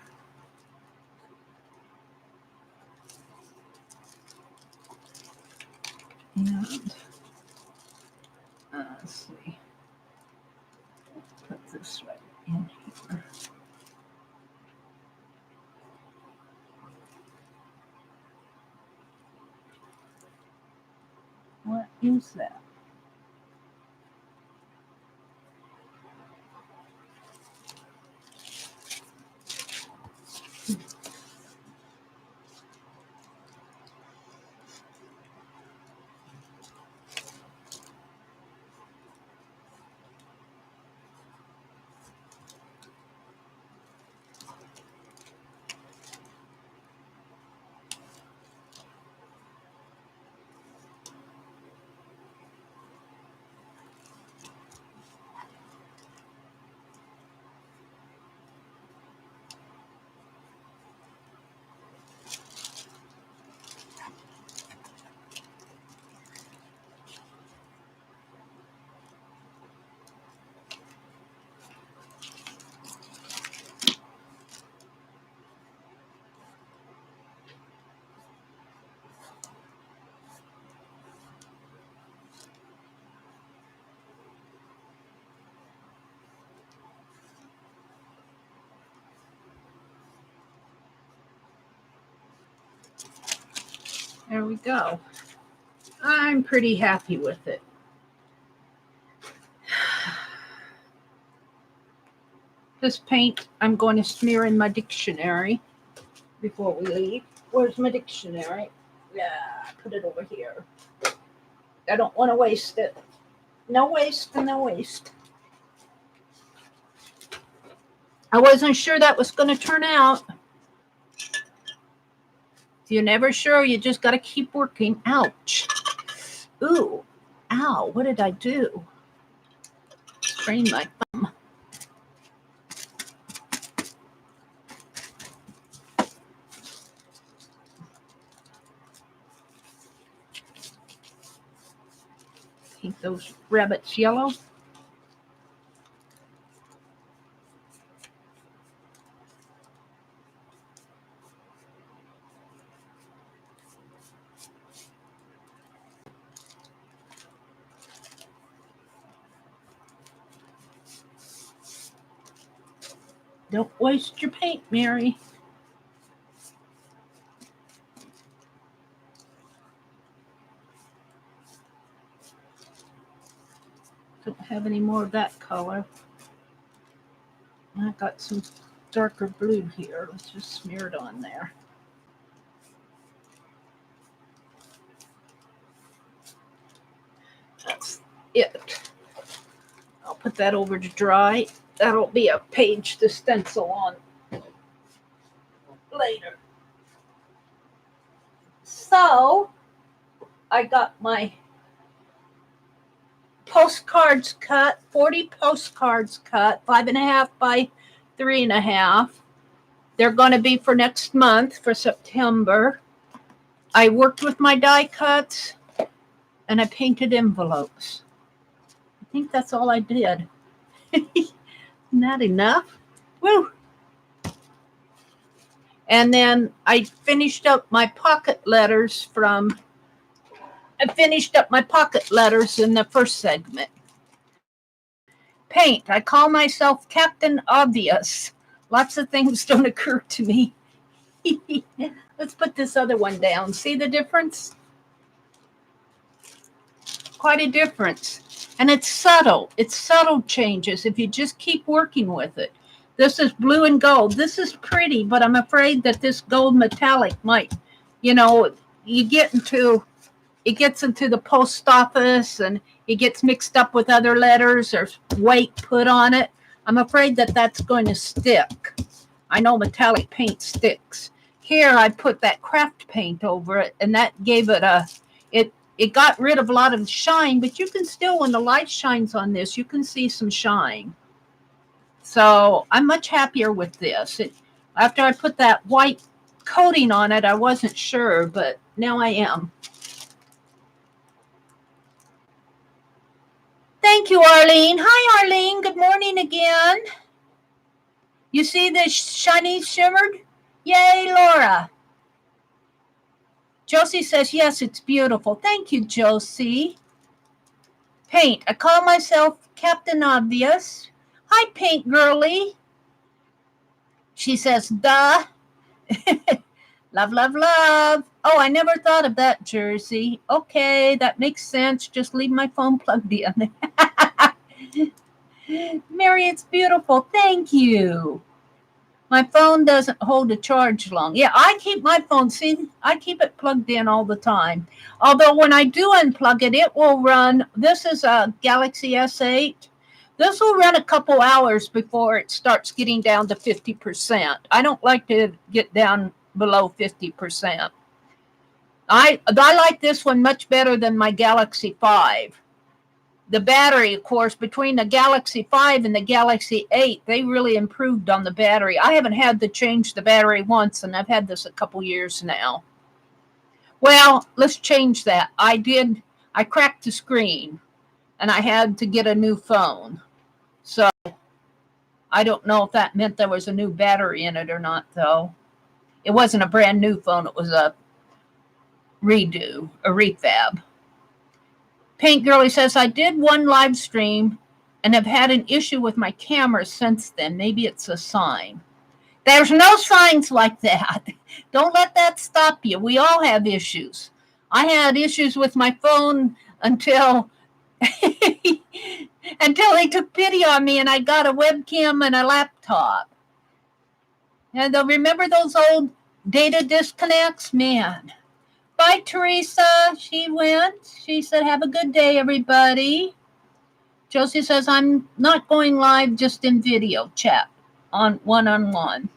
And let's see. Put use that. There we go. I'm pretty happy with it. This paint I'm going to smear in my dictionary before we leave. Where's my dictionary? Yeah, put it over here. I don't want to waste it. No waste, no waste. I wasn't sure that was going to turn out. If you're never sure, you just got to keep working. Ouch. Ooh. Ow, what did I do? Sprained my thumb. Paint those rabbits yellow. Don't waste your paint, Mary. Don't have any more of that color. I got some darker blue here. Let's just smear it on there. That's it. I'll put that over to dry. That'll be a page to stencil on later. So I got my postcards cut, 40 postcards cut, 5.5 by 3.5. They're going to be for next month, for September. I worked with my die cuts and I painted envelopes. I think that's all I did. Isn't that enough? Woo! And then I finished up my pocket letters in the first segment. Paint. I call myself Captain Obvious. Lots of things don't occur to me. Let's put this other one down. See the difference? Quite a difference. And it's subtle. It's subtle changes if you just keep working with it. This is blue and gold. This is pretty, but I'm afraid that this gold metallic might, it gets into the post office and it gets mixed up with other letters. There's weight put on it. I'm afraid that that's going to stick. I know metallic paint sticks. Here I put that craft paint over it, and that gave it it got rid of a lot of shine, but you can still, when the light shines on this, you can see some shine. So I'm much happier with this. After I put that white coating on it, I wasn't sure, but now I am. Thank you, Arlene. Hi, Arlene. Good morning again. You see this shiny shimmered? Yay, Laura. Josie says, yes, it's beautiful. Thank you, Josie. Paint. I call myself Captain Obvious. Hi, Paint Girly. She says, duh. Love, love, love. Oh, I never thought of that, Jersey. Okay, that makes sense. Just leave my phone plugged in. Mary, it's beautiful. Thank you. My phone doesn't hold a charge long. Yeah, I keep my phone, see, I keep it plugged in all the time. Although when I do unplug it, it will run. This is a Galaxy S8. This will run a couple hours before it starts getting down to 50%. I don't like to get down below 50%. I like this one much better than my Galaxy 5. The battery, of course, between the Galaxy 5 and the Galaxy 8, they really improved on the battery. I haven't had to change the battery once, and I've had this a couple years now. Well, let's change that. I cracked the screen, and I had to get a new phone. So I don't know if that meant there was a new battery in it or not, though. It wasn't a brand new phone. It was a refab. Paint Girlie says, I did one live stream and have had an issue with my camera since then. Maybe it's a sign. There's no signs like that. Don't let that stop you. We all have issues. I had issues with my phone until until they took pity on me and I got a webcam and a laptop. And remember those old data disconnects? Man. Bye, Teresa. She went. She said, have a good day, everybody. Josie says, I'm not going live, just in video chat on one-on-one.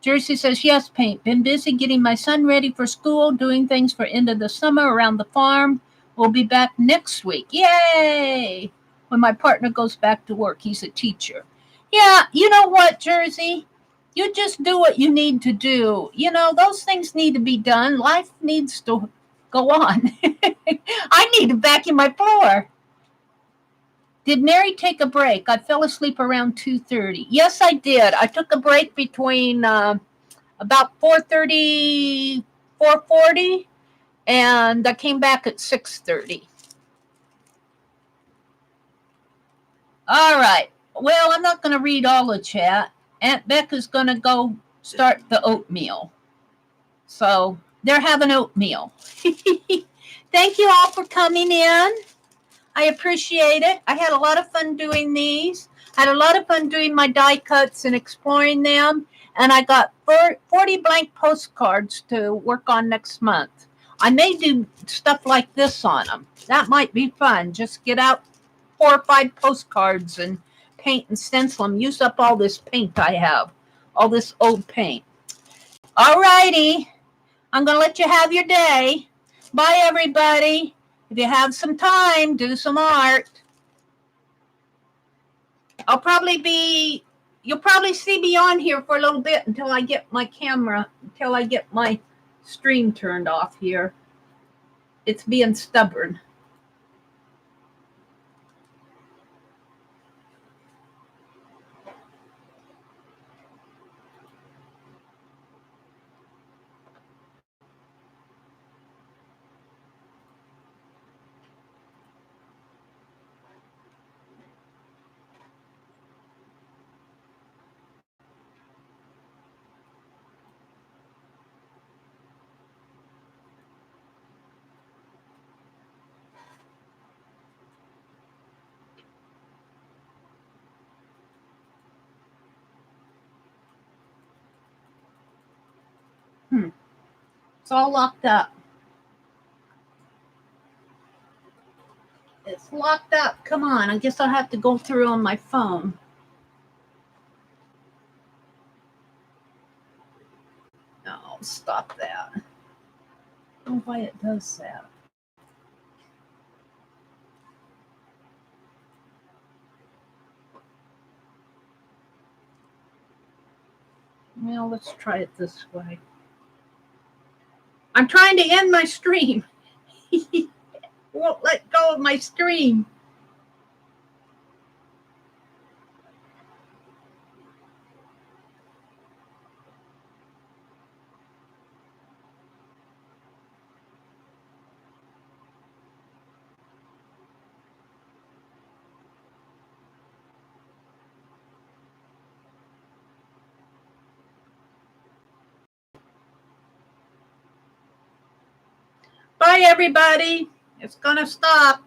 Jersey says, yes, Paint. Been busy getting my son ready for school, doing things for end of the summer around the farm. We'll be back next week. Yay! When my partner goes back to work. He's a teacher. Yeah, you know what, Jersey? You just do what you need to do. You know, those things need to be done. Life needs to go on. I need to vacuum my floor. Did Mary take a break? I fell asleep around 2:30. Yes, I did. I took a break between about 4:30, 4:40, and I came back at 6:30. All right. Well, I'm not going to read all the chat. Aunt Becca's going to go start the oatmeal. So they're having oatmeal. Thank you all for coming in. I appreciate it. I had a lot of fun doing these. I had a lot of fun doing my die cuts and exploring them. And I got 40 blank postcards to work on next month. I may do stuff like this on them. That might be fun. Just get out 4 or 5 postcards and paint and stencil them. Use up all this paint I have, all this old paint. All righty. I'm going to let you have your day. Bye, everybody. If you have some time, do some art. You'll probably see me on here for a little bit until I get my camera, until I get my stream turned off here. It's being stubborn. It's all locked up. It's locked up. Come on. I guess I'll have to go through on my phone. No, stop that. I don't know why it does that. Well, let's try it this way. I'm trying to end my stream. Won't let go of my stream. Bye, everybody. It's going to stop.